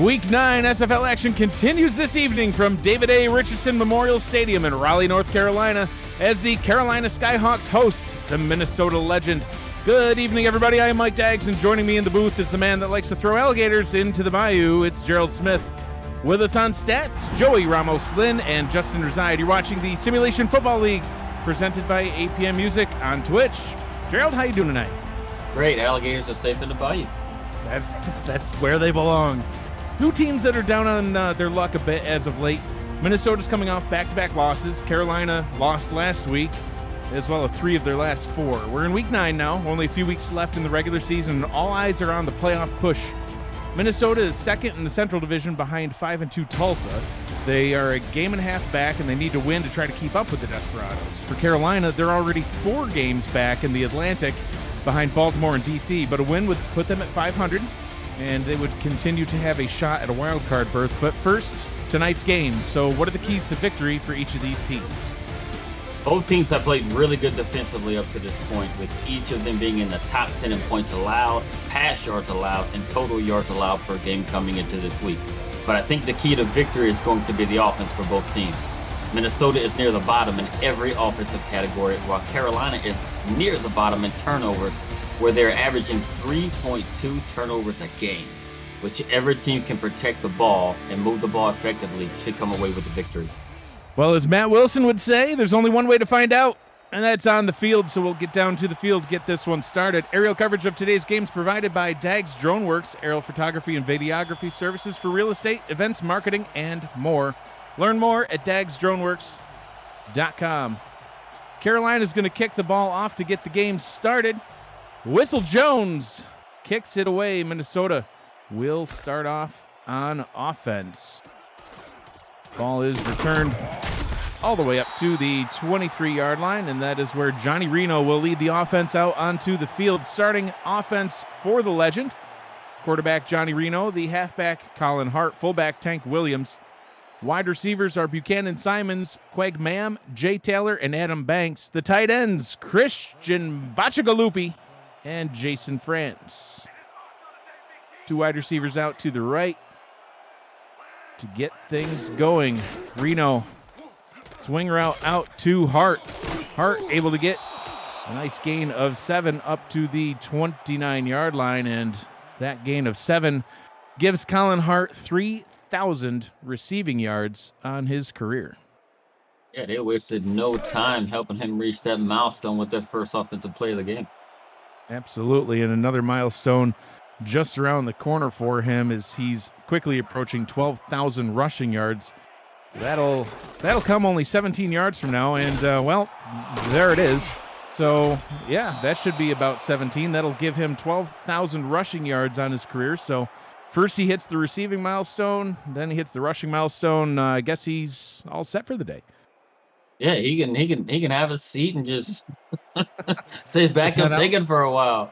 Week 9 SFL action continues this evening from David A. Richardson Memorial Stadium in Raleigh, North Carolina, as the Carolina Skyhawks host the Minnesota Legend. Good evening, everybody. I am Mike Daggs, and joining me in the booth is the man that likes to throw alligators into the bayou. It's Gerald Smith. With us on stats, Joey Ramos-Lynn and Justin Reside. You're watching the Simulation Football League, presented by APM Music on Twitch. Gerald, how you doing tonight? Great. Alligators are safe in the bayou. That's where they belong. Two teams that are down on their luck a bit as of late. Minnesota's coming off back-to-back losses. Carolina lost last week, as well as 3 of their last 4. We're in week 9 now, only a few weeks left in the regular season, and all eyes are on the playoff push. Minnesota is second in the Central Division behind 5-2 Tulsa. They are a game and a half back, and they need to win to try to keep up with the Desperados. For Carolina, they're already 4 games back in the Atlantic behind Baltimore and D.C., but a win would put them at 500, and they would continue to have a shot at a wild card berth. But first, tonight's game. So what are the keys to victory for each of these teams? Both teams have played really good defensively up to this point, with each of them being in the top 10 in points allowed, pass yards allowed, and total yards allowed per game coming into this week. But I think the key to victory is going to be the offense for both teams. Minnesota is near the bottom in every offensive category, while Carolina is near the bottom in turnovers, where they're averaging 3.2 turnovers a game. Whichever team can protect the ball and move the ball effectively should come away with the victory. Well, as Matt Wilson would say, there's only one way to find out, and that's on the field. So we'll get down to the field, get this one started. Aerial coverage of today's games provided by Daggs Drone Works, aerial photography and videography services for real estate, events, marketing, and more. Learn more at dagsdroneworks.com. Carolina's going to kick the ball off to get the game started. Whistle Jones kicks it away. Minnesota will start off on offense. Ball is returned all the way up to the 23-yard line, and that is where Johnny Reno will lead the offense out onto the field. Starting offense for the Legend. Quarterback Johnny Reno, the halfback Colin Hart, fullback Tank Williams. Wide receivers are Buchanan Simons, Quag Mam, Jay Taylor, and Adam Banks. The tight ends, Christian Bachagalupi and Jason France. 2 wide receivers out to the right to get things going. Reno, swing route out to Hart. Hart able to get a nice gain of 7 up to the 29-yard line, and that gain of 7 gives Colin Hart 3,000 receiving yards on his career. Yeah, they wasted no time helping him reach that milestone with their first offensive play of the game. Absolutely, and another milestone just around the corner for him as he's quickly approaching 12,000 rushing yards. That'll come only 17 yards from now, and well, there it is. So yeah, that should be about 17. That'll give him 12,000 rushing yards on his career. So first he hits the receiving milestone, then he hits the rushing milestone. I guess he's all set for the day. Yeah, he can have a seat and just stay back up taking for a while.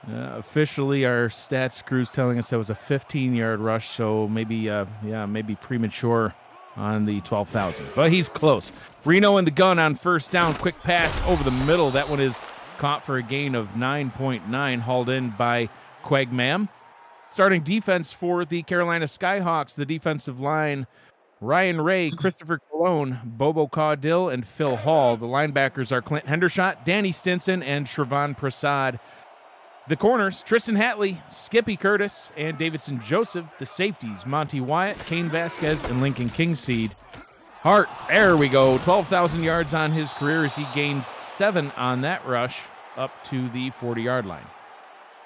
Officially, our stats crew's telling us that was a 15-yard rush, so maybe premature on the 12,000. But he's close. Reno in the gun on first down. Quick pass over the middle. That one is caught for a gain of 9.9, hauled in by Quag Mam. Starting defense for the Carolina Skyhawks, the defensive line, Ryan Ray, Christopher Colon, Bobo Caudill, and Phil Hall. The linebackers are Clint Hendershot, Danny Stinson, and Trevon Prasad. The corners, Tristan Hatley, Skippy Curtis, and Davidson Joseph. The safeties, Monty Wyatt, Kane Vasquez, and Lincoln Kingseed. Hart, there we go, 12,000 yards on his career as he gains 7 on that rush up to the 40-yard line.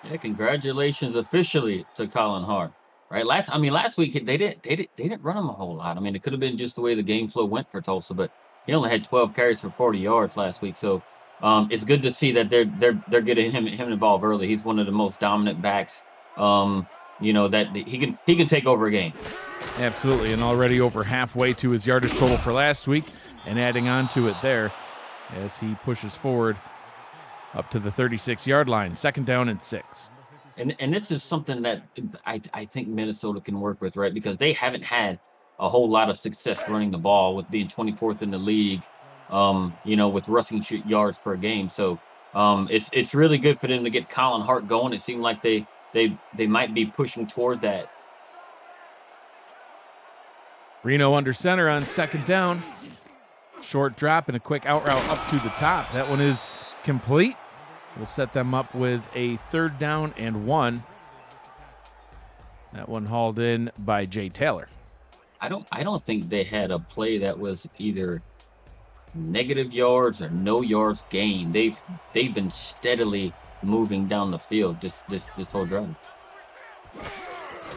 Yeah, congratulations officially to Colin Hart. Right, last week they didn't run him a whole lot. I mean, it could have been just the way the game flow went for Tulsa, but he only had 12 carries for 40 yards last week. So it's good to see that they're getting him involved early. He's one of the most dominant backs. That he can take over a game. Absolutely, and already over halfway to his yardage total for last week, and adding on to it there as he pushes forward up to the 36-yard line. 2nd down and 6. And this is something that I think Minnesota can work with, right? Because they haven't had a whole lot of success running the ball, with being 24th in the league, with rushing yards per game. So it's really good for them to get Colin Hart going. It seemed like they might be pushing toward that Reno under center on second down. Short drop and a quick out route up to the top. That one is complete. We'll set them up with a 3rd down and 1. That one hauled in by Jay Taylor. I don't think they had a play that was either negative yards or no yards gained. They've been steadily moving down the field this whole drive.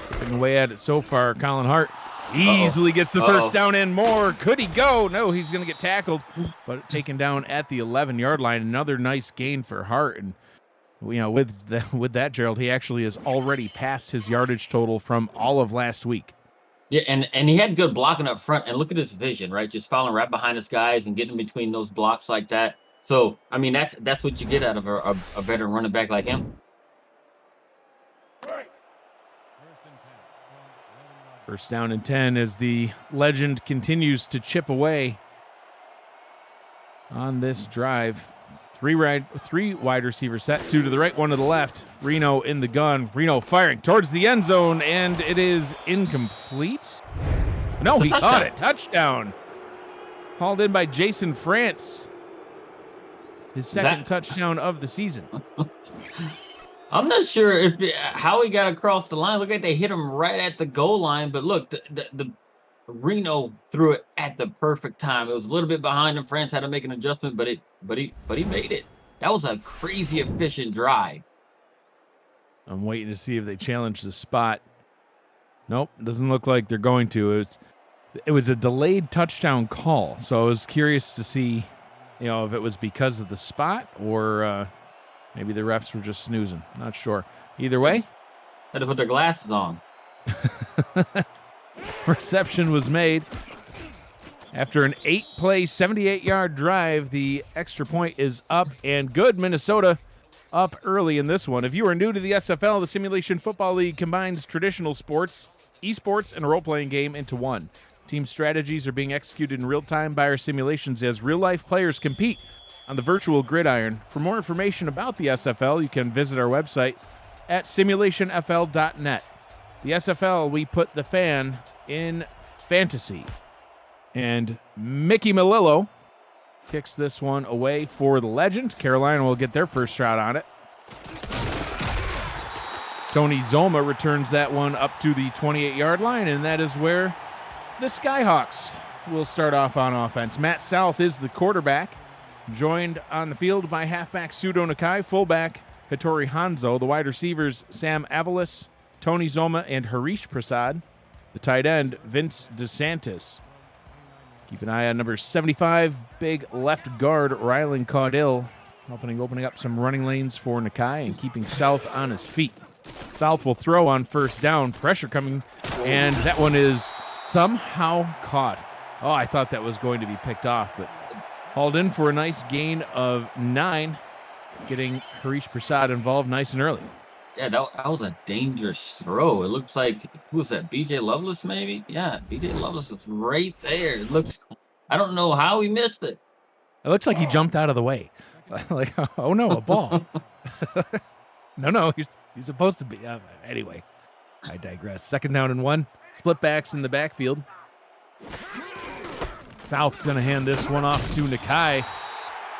Chipping away at it so far. Colin Hart easily gets the first down and more. Could he go? No, he's going to get tackled, but taken down at the 11-yard line. Another nice gain for Hart. And with that, Gerald, he actually has already passed his yardage total from all of last week. Yeah, and he had good blocking up front. And look at his vision, right? Just following right behind his guys and getting between those blocks like that. So, I mean, that's what you get out of a veteran running back like him. First down and 10 as the legend continues to chip away on this drive. Three wide receiver set, 2 to the right, 1 to the left. Reno in the gun. Reno firing towards the end zone, and it is incomplete. No, he caught it. Touchdown. Hauled in by Jason France. His second touchdown of the season. I'm not sure how he got across the line. Look like they hit him right at the goal line, but look, the Reno threw it at the perfect time. It was a little bit behind him. France had to make an adjustment, but he made it. That was a crazy efficient drive. I'm waiting to see if they challenge the spot. Nope, doesn't look like they're going to. It was a delayed touchdown call, so I was curious to see, if it was because of the spot or maybe the refs were just snoozing. Not sure. Either way, had to put their glasses on. Reception was made. After an 8-play, 78-yard drive, the extra point is up and good. Minnesota up early in this one. If you are new to the SFL, the Simulation Football League combines traditional sports, esports, and a role-playing game into one. Team strategies are being executed in real time by our simulations as real-life players compete on the virtual gridiron. For more information about the SFL, you can visit our website at simulationfl.net. The SFL, we put the fan in fantasy. And Mickey Melillo kicks this one away for the legend. Carolina will get their first shot on it. Tony Zoma returns that one up to the 28-yard line, and that is where the Skyhawks will start off on offense. Matt South is the quarterback, joined on the field by halfback Sudo Nakai, fullback Hattori Hanzo, the wide receivers Sam Avalis, Tony Zoma, and Harish Prasad, the tight end Vince DeSantis. Keep an eye on number 75, big left guard Rylan Caudill, opening up some running lanes for Nakai and keeping South on his feet. South will throw on first down, pressure coming, and that one is somehow caught. Oh, I thought that was going to be picked off, but hauled in for a nice gain of 9, getting Harish Prasad involved nice and early. Yeah, that was a dangerous throw. It looks like, who was that, BJ Loveless maybe? Yeah, BJ Loveless was right there. It looks, I don't know how he missed it. It looks like he jumped out of the way. Like, oh no, a ball. No, he's supposed to be. Anyway, I digress. Second down and 1. Split backs in the backfield. South's going to hand this one off to Nakai.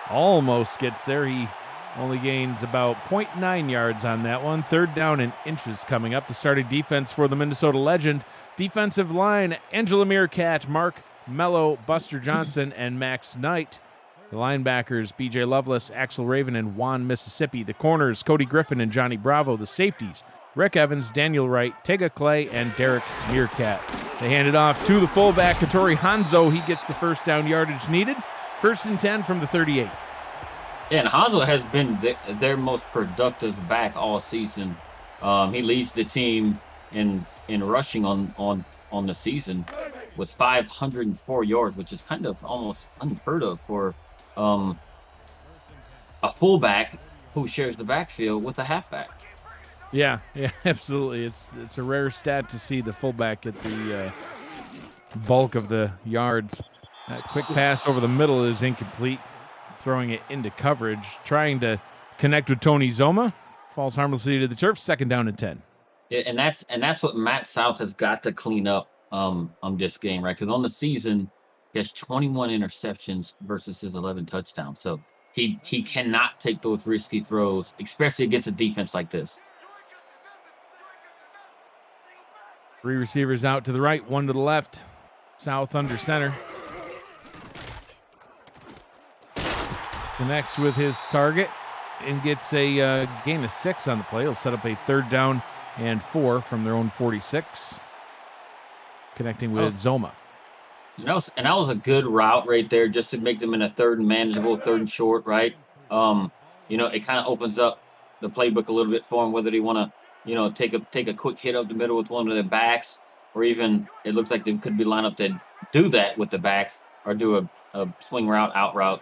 Almost gets there. He only gains about 0.9 yards on that one. Third down and inches coming up. The starting defense for the Minnesota Legend. Defensive line, Angela Meerkat, Mark Mello, Buster Johnson, and Max Knight. The linebackers, B.J. Loveless, Axel Raven, and Juan Mississippi. The corners, Cody Griffin and Johnny Bravo. The safeties, Rick Evans, Daniel Wright, Tega Clay, and Derek Meerkat. They hand it off to the fullback, Hattori Hanzo. He gets the first down yardage needed. First and 10 from the 38. Yeah, and Hanzo has been their most productive back all season. He leads the team in rushing on the season with 504 yards, which is kind of almost unheard of for a fullback who shares the backfield with a halfback. Yeah, absolutely. It's a rare stat to see the fullback get the bulk of the yards. That quick pass over the middle is incomplete. Throwing it into coverage, trying to connect with Tony Zoma. Falls harmlessly to the turf. Second down and 10. Yeah, and that's what Matt South has got to clean up on this game, right? Because on the season, he has 21 interceptions versus his 11 touchdowns. So he cannot take those risky throws, especially against a defense like this. 3 receivers out to the right, 1 to the left. South under center. Connects with his target and gets a gain of 6 on the play. He'll set up a 3rd down and 4 from their own 46. Connecting with Zoma. And that was a good route right there, just to make them in a 3rd and manageable, 3rd and short, right? It kind of opens up the playbook a little bit for them, whether they want to, take a quick hit up the middle with one of their backs, or even it looks like they could be lined up to do that with the backs, or do a swing route, out route.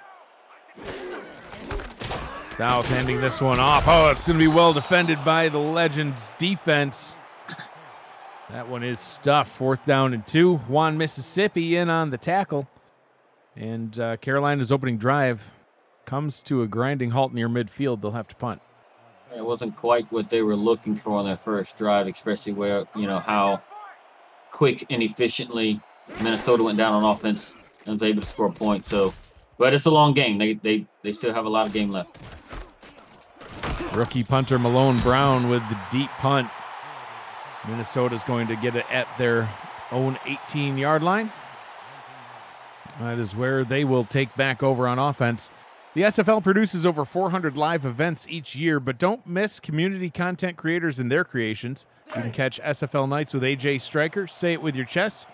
South handing this one off. Oh, it's going to be well defended by the Legends defense. That one is stuffed. 4th down and 2. Juan, Mississippi in on the tackle. And Carolina's opening drive comes to a grinding halt near midfield. They'll have to punt. It wasn't quite what they were looking for on their first drive, especially where, how quick and efficiently Minnesota went down on offense and was able to score points. So, but it's a long game. They still have a lot of game left. Rookie punter Malone Brown with the deep punt. Minnesota's going to get it at their own 18-yard line. That is where they will take back over on offense. The SFL produces over 400 live events each year, but don't miss community content creators and their creations. You can catch SFL Nights with AJ Stryker, Say It With Your Chest,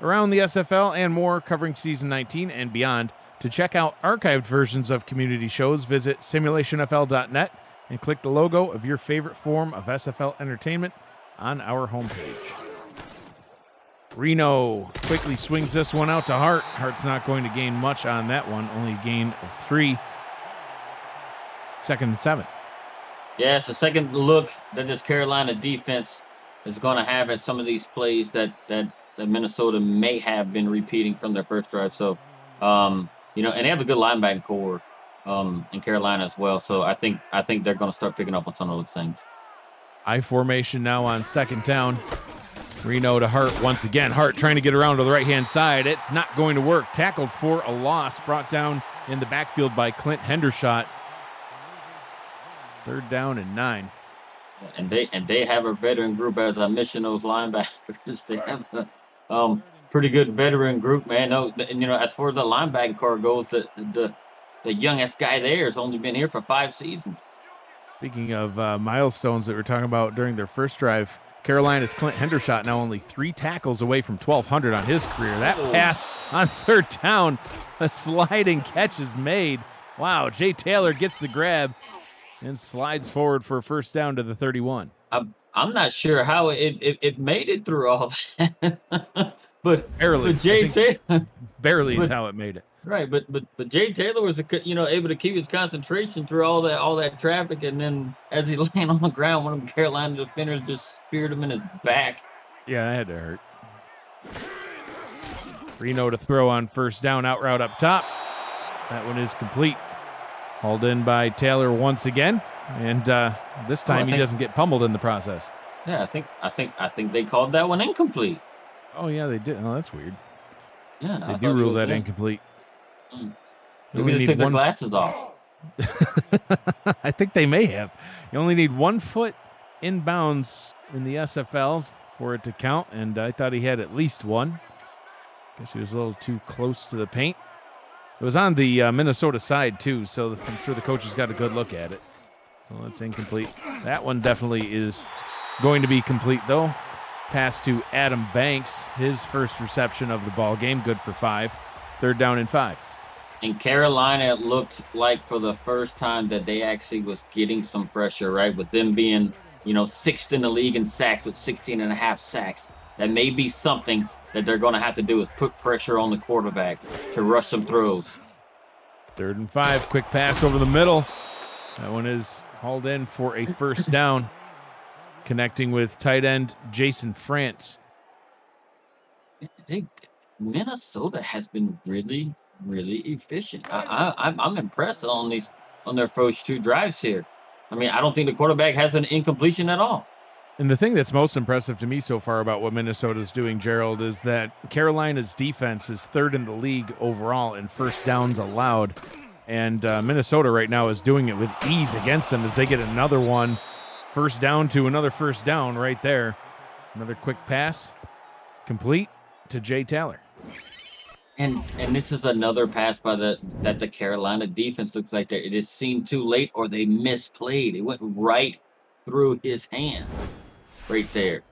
around the SFL and more, covering Season 19 and beyond. To check out archived versions of community shows, visit simulationfl.net and click the logo of your favorite form of SFL entertainment on our homepage. Reno quickly swings this one out to Hart. Hart's not going to gain much on that one, only a gain of 3. 2nd and 7. Yeah, it's a second look that this Carolina defense is going to have at some of these plays that Minnesota may have been repeating from their first drive. So, and they have a good linebacking core in Carolina as well. So I think they're going to start picking up on some of those things. I formation now on 2nd down. Reno to Hart once again. Hart trying to get around to the right-hand side. It's not going to work. Tackled for a loss. Brought down in the backfield by Clint Hendershot. 3rd down and 9. And they have a veteran group, as I mentioned, those linebackers. They have a pretty good veteran group, man. No, as far as the linebacking core goes, the youngest guy there has only been here for 5 seasons. Speaking of milestones that we're talking about during their first drive, Carolina's Clint Hendershot now only 3 tackles away from 1,200 on his career. That pass on 3rd down, a sliding catch is made. Wow, Jay Taylor gets the grab and slides forward for a 1st down to the 31. I'm not sure how it made it through all that, but barely. But Jay Taylor barely is how it made it. Right, but Jay Taylor was able to keep his concentration through all that traffic, and then as he landed on the ground, one of the Carolina defenders just speared him in his back. Yeah, that had to hurt. Reno to throw on 1st down, out route up top. That one is complete. Hauled in by Taylor once again, and this time he doesn't get pummeled in the process. Yeah, I think they called that one incomplete. Oh yeah, they did. Oh, that's weird. Yeah, they do rule that incomplete. Maybe they took their glasses off. I think they may have. You only need 1 foot inbounds in the SFL for it to count, and I thought he had at least 1. Guess he was a little too close to the paint. It was on the Minnesota side, too, so I'm sure the coaches got a good look at it. So that's incomplete. That one definitely is going to be complete, though. Pass to Adam Banks, his first reception of the ball game, good for 5. 3rd down and 5. In Carolina, it looked like for the first time that they actually was getting some pressure, right? With them being, 6th in the league in sacks with 16.5 sacks. That may be something that they're going to have to do is put pressure on the quarterback to rush some throws. 3rd and 5, quick pass over the middle. That one is hauled in for a 1st down. Connecting with tight end Jason France. Minnesota has been really, really efficient. I'm impressed on their first 2 drives here. I mean, I don't think the quarterback has an incompletion at all. And the thing that's most impressive to me so far about what Minnesota's doing, Gerald, is that Carolina's defense is third in the league overall in first downs allowed. And Minnesota right now is doing it with ease against them as they get another one. First down to another first down right there. Another quick pass. Complete to Jay Taylor. And this is another pass by that the Carolina defense looks like it is seen too late or they misplayed. It went right through his hands. Right there.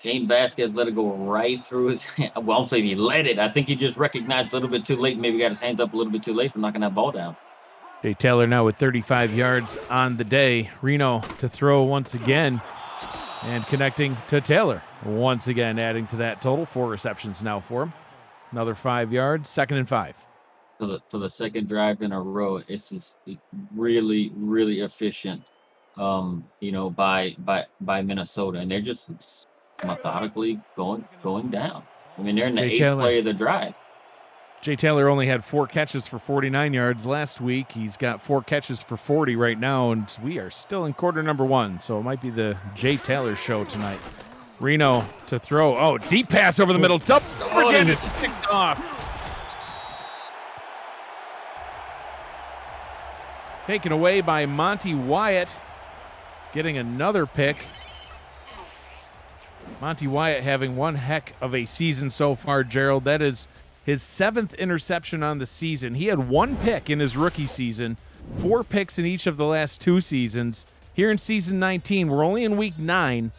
Kane Vasquez let it go right through his hand. Well, I'm saying he let it. I think he just recognized a little bit too late. Maybe got his hands up a little bit too late for knocking that ball down. Jay Taylor now with 35 yards on the day. Reno to throw once again and connecting to Taylor. Once again, adding to that total. 4 receptions now for him. Another 5 yards, 2nd and 5. For the second drive in a row, it's just really, really efficient, by Minnesota. And they're just methodically going down. I mean, they're in the Jay 8th Taylor. play of the drive. Jay Taylor only had 4 catches for 49 yards last week. He's got 4 catches for 40 right now, and we are still in quarter number 1, so it might be the Jay Taylor show tonight. Reno to throw. Oh, deep pass over the middle. Double overhanded. Picked off. Taken away by Monty Wyatt. Getting another pick. Monty Wyatt having one heck of a season so far, Gerald. That is his 7th interception on the season. He had 1 pick in his rookie season, 4 picks in each of the last 2 seasons. Here in season 19, we're only in week 9,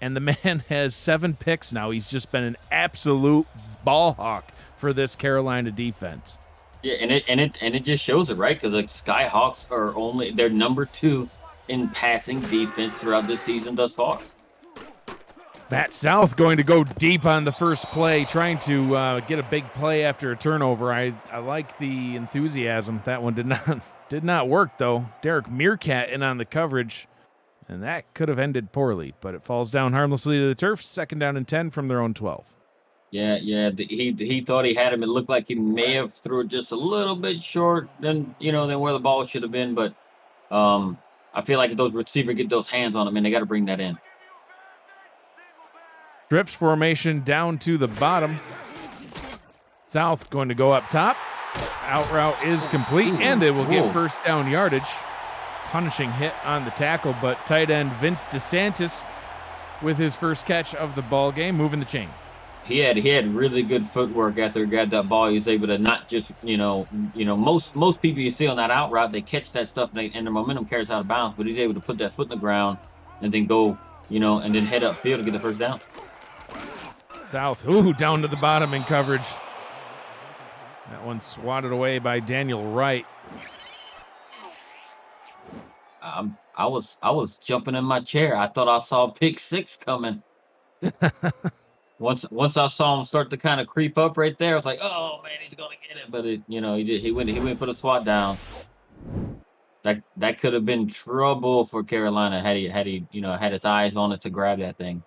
and the man has 7 picks now. He's just been an absolute ball hawk for this Carolina defense. Yeah, and it just shows it, right? Because like Skyhawks they're number 2 in passing defense throughout this season thus far. Matt South going to go deep on the first play, trying to get a big play after a turnover. I like the enthusiasm. That one did not work, though. Derek Meerkat in on the coverage, and that could have ended poorly, but it falls down harmlessly to the turf. 2nd down and 10 from their own 12. Yeah. He thought he had him. It looked like he may have threw it just a little bit short than where the ball should have been. But I feel like if those receivers get those hands on him, and they got to bring that in. Trips formation down to the bottom. South going to go up top. Out route is complete, and they will get first down yardage. Punishing hit on the tackle, but tight end Vince DeSantis with his first catch of the ball game, moving the chains. He had really good footwork after he got that ball. He was able to not just most people you see on that out route, they catch that stuff and the momentum carries out of bounds, but he's able to put that foot in the ground and then go and then head upfield to get the first down. South, down to the bottom in coverage. That one swatted away by Daniel Wright. I was jumping in my chair. I thought I saw pick 6 coming. Once I saw him start to kind of creep up right there, I was like, "Oh man, he's gonna get it!" But he went for the swat down. That could have been trouble for Carolina had he had his eyes on it to grab that thing.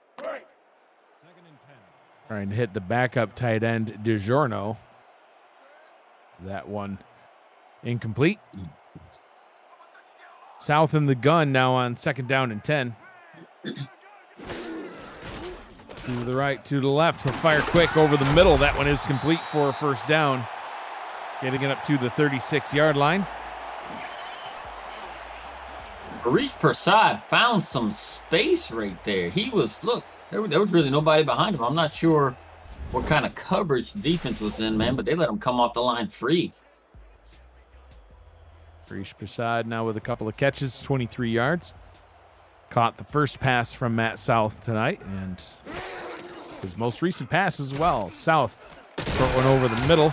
Trying to hit the backup tight end DiGiorno. That one incomplete. South in the gun now on 2nd down and 10. To the right, to the left. He'll fire quick over the middle. That one is complete for a first down. Getting it up to the 36-yard line. Harish Prasad found some space right there. There was really nobody behind him. I'm not sure what kind of coverage the defense was in, man, but they let him come off the line free. Harish Prasad now with a couple of catches, 23 yards. Caught the first pass from Matt South tonight, and his most recent pass as well. South, short one over the middle,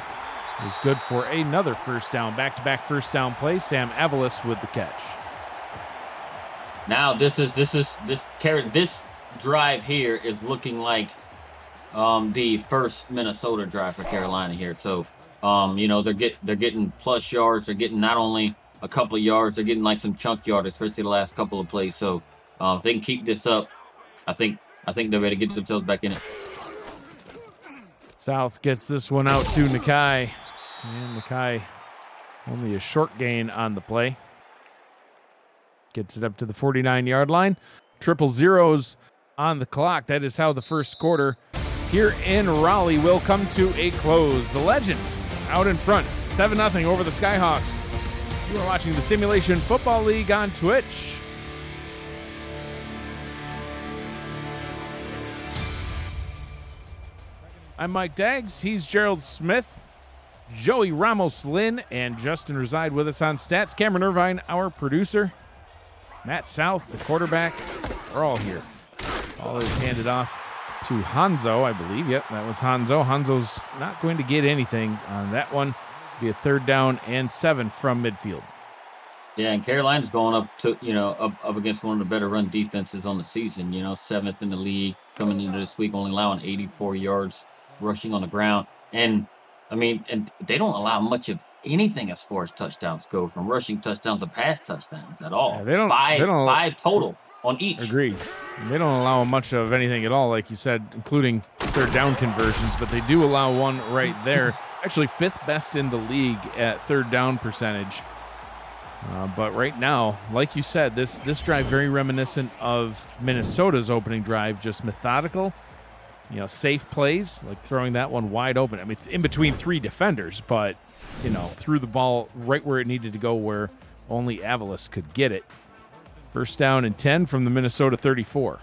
is good for another first down. Back-to-back first down play. Sam Avalos with the catch. Now this drive here is looking like the first Minnesota drive for Carolina here. So they're getting plus yards. They're getting not only a couple of yards, they're getting like some chunk yards, especially the last couple of plays. So if they can keep this up, I think they're ready to get themselves back in it. South gets this one out to Nakai. And Nakai only a short gain on the play. Gets it up to the 49-yard line. Triple zeros on the clock. That is how the first quarter here in Raleigh will come to a close. The Legend out in front, 7-0 over the Skyhawks. You are watching the Simulation Football League on Twitch. I'm Mike Daggs. He's Gerald Smith. Joey Ramos-Lynn and Justin reside with us on stats. Cameron Irvine, our producer. Matt South, the quarterback. We're all here. All is handed off to Hanzo, I believe. Yep, that was Hanzo. Hanzo's not going to get anything on that one. Be a 3rd down and 7 from midfield. Yeah, and Carolina's going up to, up against one of the better run defenses on the season, 7th in the league coming into this week, only allowing 84 yards rushing on the ground. And and they don't allow much of anything as far as touchdowns go, from rushing touchdowns to pass touchdowns at all. Yeah, they don't five total on each. Agreed. They don't allow much of anything at all, like you said, including 3rd down conversions, but they do allow one right there. Actually, 5th best in the league at 3rd down percentage. But right now, like you said, this drive very reminiscent of Minnesota's opening drive, just methodical, safe plays, like throwing that one wide open. I mean, in between 3 defenders, but, threw the ball right where it needed to go, where only Avalos could get it. 1st down and 10 from the Minnesota 34.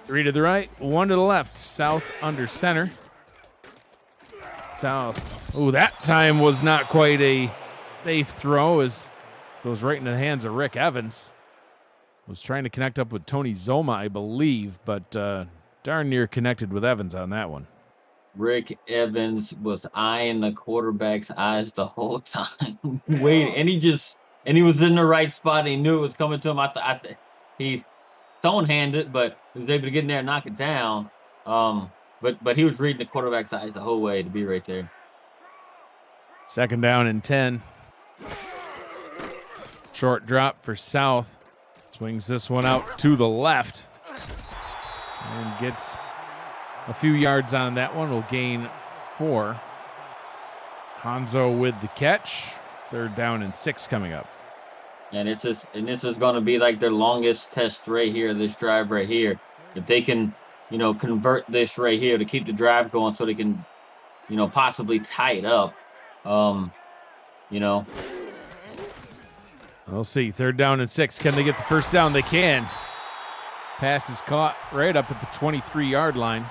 3 to the right, 1 to the left. South under center. South. Oh, that time was not quite a safe throw, as goes right into the hands of Rick Evans. Was trying to connect up with Tony Zoma, I believe, but darn near connected with Evans on that one. Rick Evans was eyeing the quarterback's eyes the whole time. And he was in the right spot. He knew it was coming to him. He stone-handed it, but he was able to get in there and knock it down. But he was reading the quarterback's eyes the whole way to be right there. 2nd down and 10. Short drop for South. Swings this one out to the left. And gets a few yards on that one. Will gain 4. Hanzo with the catch. 3rd down and 6 coming up. And this is going to be like their longest test right here, this drive right here. If they can, convert this right here to keep the drive going, so they can, possibly tie it up. We'll see. 3rd down and 6. Can they get the 1st down? They can. Pass is caught right up at the 23-yard line.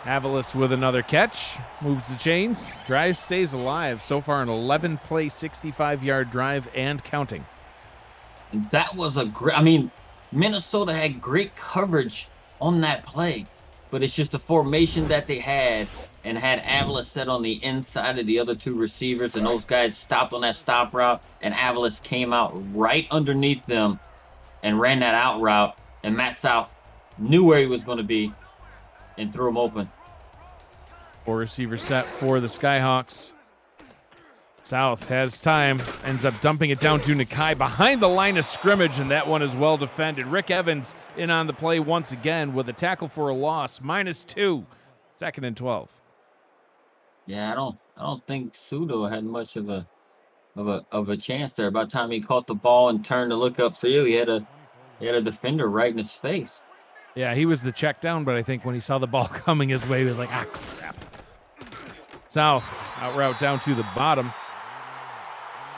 Avalos with another catch. Moves the chains. Drive stays alive. So far an 11-play, 65-yard drive and counting. And that was a great... Minnesota had great coverage on that play, but it's just the formation that they had, and had Avalos set on the inside of the other 2 receivers, and those guys stopped on that stop route, and Avalos came out right underneath them and ran that out route, and Matt South knew where he was going to be and threw him open. 4 receiver set for the Skyhawks. South has time, ends up dumping it down to Nakai behind the line of scrimmage, and that one is well defended. Rick Evans in on the play once again with a tackle for a loss, -2, 2nd and 12. Yeah, I don't think Sudo had much of a chance there. By the time he caught the ball and turned to look upfield, he had a defender right in his face. Yeah, he was the check down, but I think when he saw the ball coming his way, he was like, crap. South out route down to the bottom.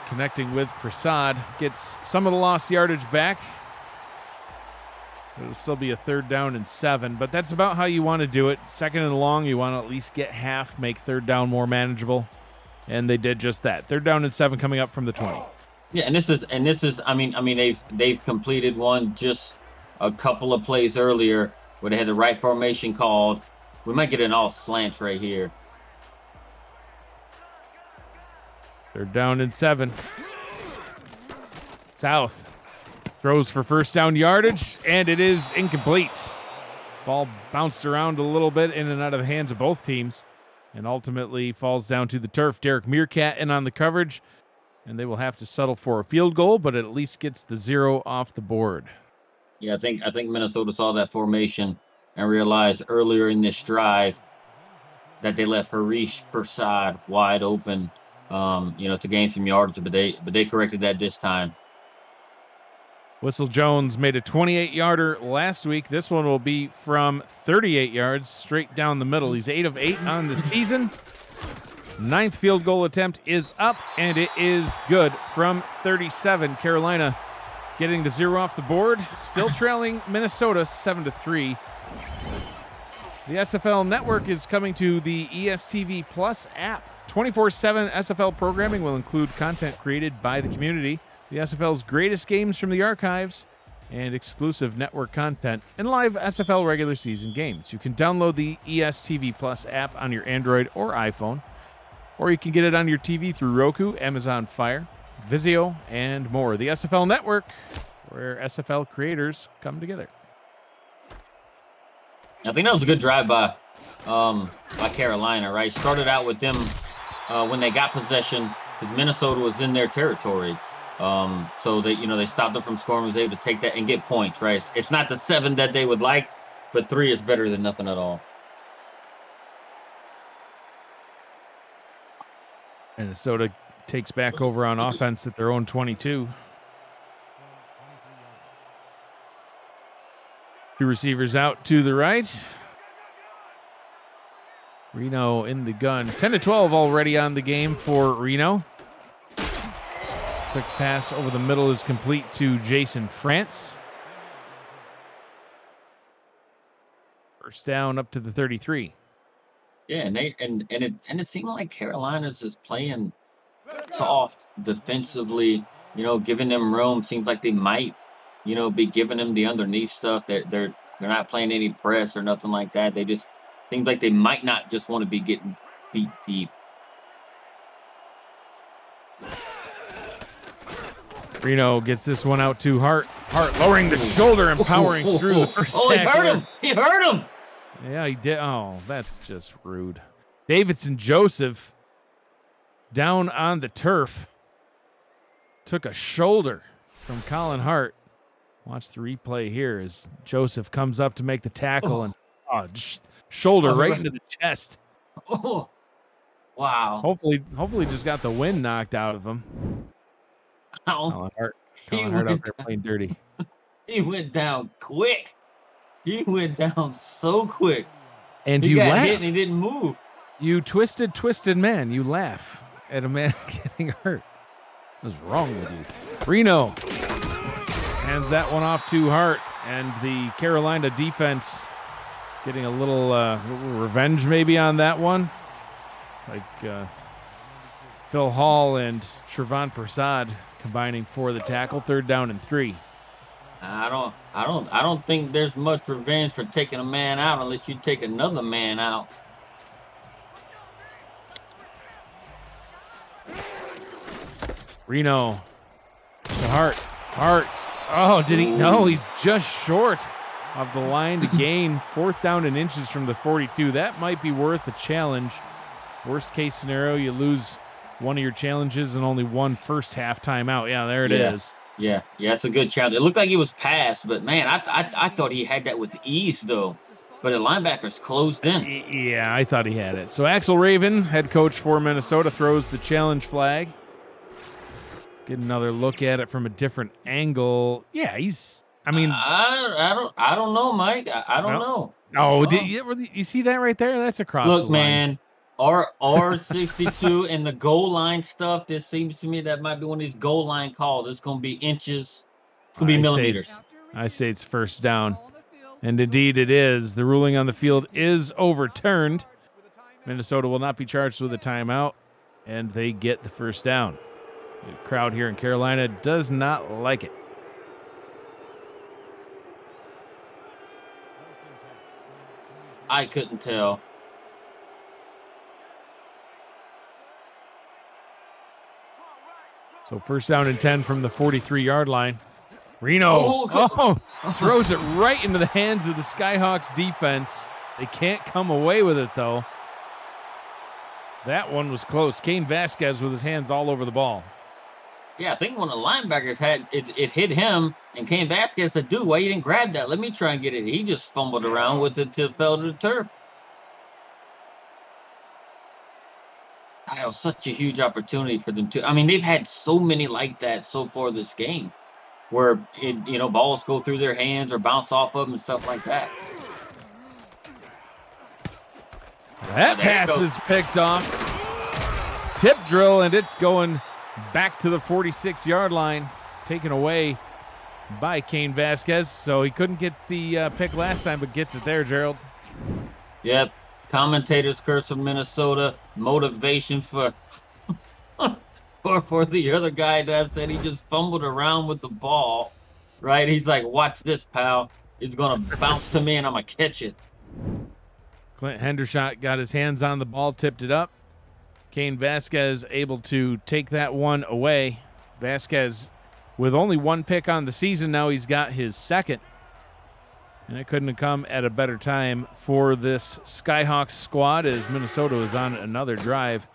Connecting with Prasad, gets some of the lost yardage back. It'll still be a 3rd down and 7, but that's about how you want to do it. 2nd and long, you want to at least get half, make 3rd down more manageable, and they did just that. 3rd down and 7 coming up from the 20. Yeah, and this is they've completed one just a couple of plays earlier where they had the right formation called. We might get an all slants right here. 3rd down and 7. South throws for 1st down yardage, and it is incomplete. Ball bounced around a little bit in and out of the hands of both teams, and ultimately falls down to the turf. Derek Meerkat in on the coverage, and they will have to settle for a field goal, but it at least gets the 0 off the board. Yeah, I think Minnesota saw that formation and realized earlier in this drive that they left Harish Prasad wide open, to gain some yards, but they corrected that this time. Whistle Jones made a 28-yarder last week. This one will be from 38 yards, straight down the middle. He's 8 of 8 on the season. 9th field goal attempt is up, and it is good from 37. Carolina getting the 0 off the board, still trailing Minnesota 7-3. The SFL network is coming to the ESTV Plus app. 24/7 SFL programming will include content created by the community, the SFL's greatest games from the archives, and exclusive network content, and live SFL regular season games. You can download the ESTV Plus app on your Android or iPhone, or you can get it on your TV through Roku, Amazon Fire, Vizio, and more. The SFL network, where SFL creators come together. I think that was a good drive by Carolina, right? Started out with them when they got possession because Minnesota was in their territory. So they stopped them from scoring, was able to take that and get points, right? It's not the 7 that they would like, but 3 is better than nothing at all. Minnesota takes back over on offense at their own 22. 2 receivers out to the right. Reno in the gun. 10-12 already on the game for Reno. Quick pass over the middle is complete to Jason France. First down up to the 33. Yeah, and it seemed like Carolina's is playing soft defensively, giving them room. Seems like they might, be giving them the underneath stuff. They're not playing any press or nothing like that. They just seems like they might not just want to be getting beat deep. Reno gets this one out to Hart. Hart lowering the shoulder and powering through the first he tackler. hurt him. He hurt him. Yeah, he did. Oh, that's just rude. Davidson Joseph down on the turf. Took a shoulder from Colin Hart. Watch the replay here as Joseph comes up to make the tackle and shoulder right into the chest. Oh, wow. Hopefully just got the wind knocked out of him. Colin Hart out there playing dirty. He went down quick. He went down so quick. And he you got laugh. hit and he didn't move. You twisted man. You laugh at a man getting hurt. What's wrong with you? Reno hands that one off to Hart, and the Carolina defense getting a little revenge maybe on that one. Like Phil Hall and Shervon Prasad combining for the tackle. 3rd down and 3. I don't think there's much revenge for taking a man out unless you take another man out. Reno to Hart. Hart. Oh, did he? No, he's just short of the line to gain. 4th down and inches from the 42. That might be worth a challenge. Worst case scenario, you lose one of your challenges and only one first half timeout. Yeah, there it is. Yeah, it's a good challenge. It looked like it was passed, but man, I thought he had that with ease though. But the linebackers closed in. Yeah, I thought he had it. So Axel Raven, head coach for Minnesota, throws the challenge flag. Get another look at it from a different angle. Yeah, he's. I mean, I don't know, Mike. I don't know. Oh, did you see that right there? That's across the line. Look, man. R62 and the goal line stuff. This seems to me that might be one of these goal line calls. It's going to be inches. It's going to be millimeters. I say it's first down. And indeed it is. The ruling on the field is overturned. Minnesota will not be charged with a timeout, and they get the first down. The crowd here in Carolina does not like it. I couldn't tell. So 1st down and 10 from the 43-yard line. Reno throws it right into the hands of the Skyhawks defense. They can't come away with it, though. That one was close. Kane Vasquez with his hands all over the ball. Yeah, I think one of the linebackers had it hit him, and Kane Vasquez said, dude, why you didn't grab that? Let me try and get it. He just fumbled around with it till it fell to the turf. That was such a huge opportunity for them to. I mean, they've had so many like that so far this game, where balls go through their hands or bounce off of them and stuff like that. That There it pass goes. is picked off. Tip drill, and it's going back to the 46-yard line, taken away by Cain Vasquez. So he couldn't get the pick last time, but gets it there, Gerald. Yep. Commentators curse from Minnesota. Motivation for for the other guy that said he just fumbled around with the ball. Right? He's like, watch this, pal. It's gonna bounce to me and I'm gonna catch it. Clint Hendershot got his hands on the ball, tipped it up. Cain Vasquez able to take that one away. Vasquez with only one pick on the season. Now he's got his second. And it couldn't have come at a better time for this Skyhawks squad as Minnesota is on another drive,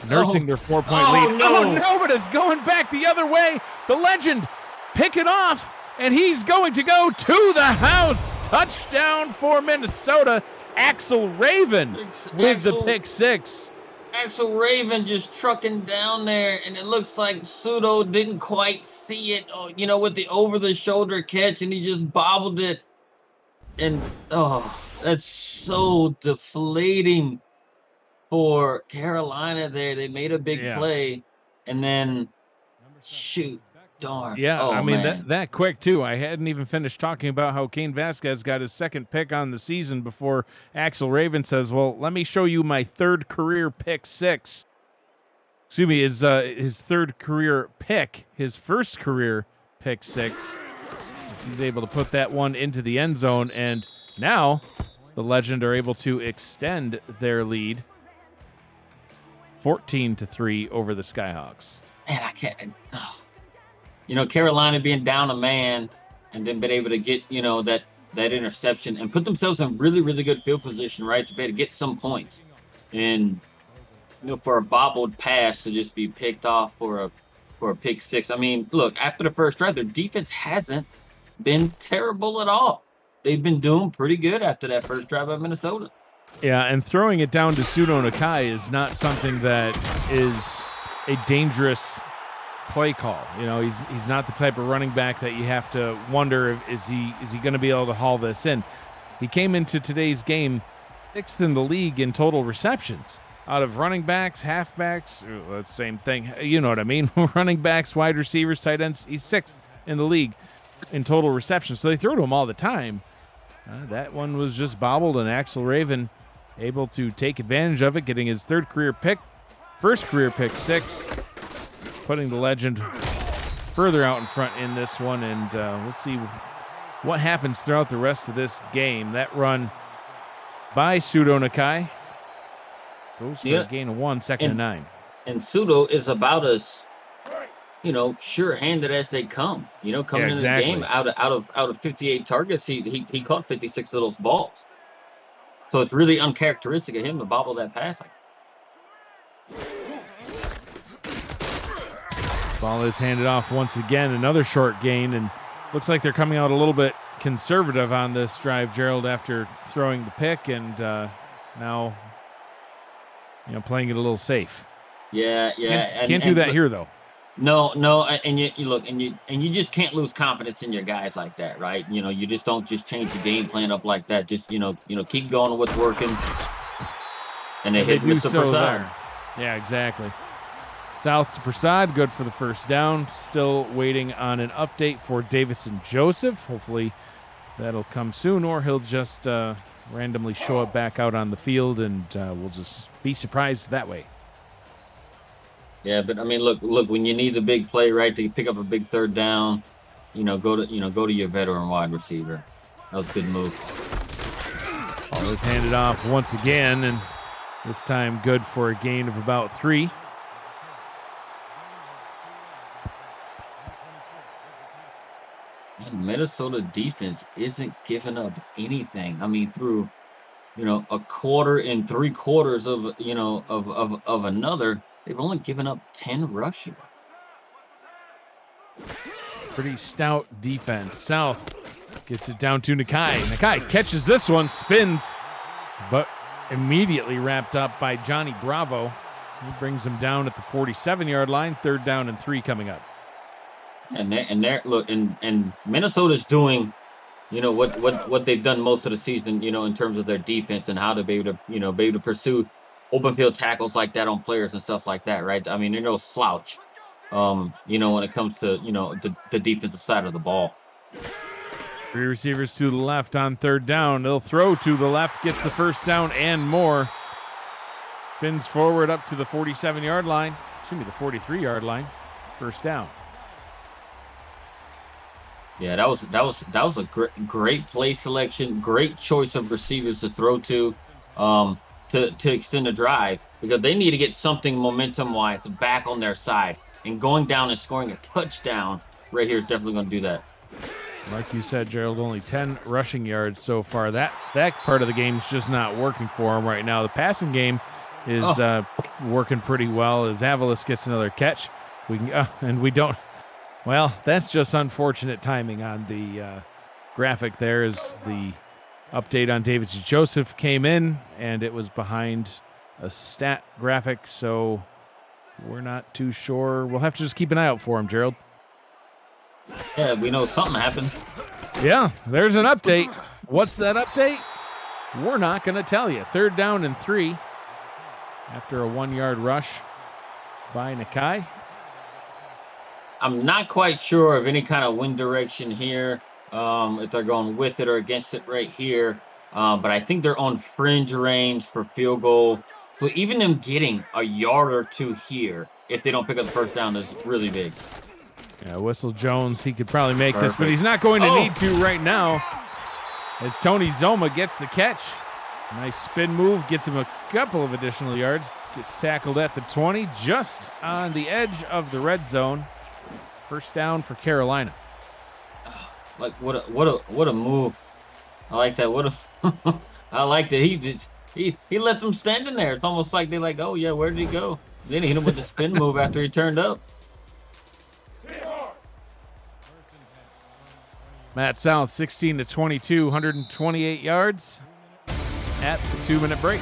nursing their 4-point lead. No. Oh, no, but it's going back the other way. The legend pick it off, and he's going to go to the house. Touchdown for Minnesota. Axel Raven with the pick six. Axel Raven just trucking down there, and it looks like Pseudo didn't quite see it, with the over-the-shoulder catch, and he just bobbled it. And, that's so deflating for Carolina there. They made a big play, and then, shoot, darn. Yeah, I mean, that quick, too. I hadn't even finished talking about how Cain Vasquez got his second pick on the season before Axel Raven says, well, let me show you my third career pick six. Excuse me, his third career pick, his first career pick six. He's able to put that one into the end zone, and now the Legend are able to extend their lead 14-3 over the Skyhawks. Man, I can't. Carolina being down a man and then been able to get, that interception and put themselves in really, really good field position, right, to be able to get some points. And, for a bobbled pass to just be picked off for a pick six. I mean, look, after the first drive, their defense hasn't been terrible at all. They've been doing pretty good after that first drive by Minnesota. Yeah, and throwing it down to Pseudo Nakai is not something that is a dangerous play call. He's not the type of running back that you have to wonder is he going to be able to haul this in. He came into today's game sixth in the league in total receptions. Out of running backs, halfbacks, that's the same thing. You know what I mean? Running backs, wide receivers, tight ends, he's sixth in the league in total receptions. So they throw to him all the time. That one was just bobbled, and Axel Raven able to take advantage of it, getting his third career pick, first career pick six, putting the Legend further out in front in this one, and we'll see what happens throughout the rest of this game. That run by Pseudo Nakai goes for a gain of 1, second and 9. And Pseudo is about as, sure-handed as they come. Coming into the game out of 58 targets, he caught 56 of those balls. So it's really uncharacteristic of him to bobble that pass. Ball is handed off once again, another short gain, and looks like they're coming out a little bit conservative on this drive, Gerald, after throwing the pick, and now playing it a little safe. Yeah. Can't do that here though. No, and you look, and you just can't lose confidence in your guys like that, right? You just don't just change the game plan up like that. Just keep going with what's working, and they hit Mr. Prasad. Yeah, exactly. South to Prasad, good for the first down. Still waiting on an update for Davison Joseph. Hopefully that'll come soon, or he'll just randomly show up back out on the field, and we'll just be surprised that way. Yeah, but I mean, look, when you need the big play, right, to pick up a big third down, go to your veteran wide receiver. That was a good move. Ball is handed off once again, and this time good for a gain of about 3. And Minnesota defense isn't giving up anything. I mean, through a quarter and 3 quarters of of another, they've only given up 10 rush yards. Pretty stout defense. South gets it down to Nakai. Nakai catches this one, spins, but immediately wrapped up by Johnny Bravo. He brings him down at the 47-yard line. 3rd down and 3 coming up. And Minnesota's doing, what they've done most of the season, in terms of their defense and how to be able to pursue open field tackles like that on players and stuff like that, right? I mean, they're no slouch, when it comes to, the defensive side of the ball. 3 receivers to the left on 3rd down. They'll throw to the left, gets the 1st down and more. Spins forward up to the 47-yard line. The 43-yard line. 1st down. Yeah, that was a great play selection, great choice of receivers to throw to extend the drive, because they need to get something momentum-wise back on their side. And going down and scoring a touchdown right here is definitely going to do that. Like you said, Gerald, only 10 rushing yards so far. That part of the game is just not working for him right now. The passing game is working pretty well as Avalos gets another catch. We don't. Well, that's just unfortunate timing on the graphic there as the update on David G. Joseph came in, and it was behind a stat graphic, so we're not too sure. We'll have to just keep an eye out for him, Gerald. Yeah, we know something happened. Yeah, there's an update. What's that update? We're not going to tell you. 3rd down and 3 after a 1-yard rush by Nakai. I'm not quite sure of any kind of wind direction here, if they're going with it or against it right here. But I think they're on fringe range for field goal. So even them getting a yard or 2 here, if they don't pick up the 1st down, is really big. Yeah, Whistle Jones, he could probably make this, but he's not going to need to right now as Tony Zoma gets the catch. Nice spin move, gets him a couple of additional yards. Gets tackled at the 20, just on the edge of the red zone. 1st down for Carolina. Like what a move! I like that. I like that he left them standing there. It's almost like they're like, oh yeah, where did he go? Then he hit him with the spin move after he turned up. Matt South, 16-22, 128 yards at the 2-minute break.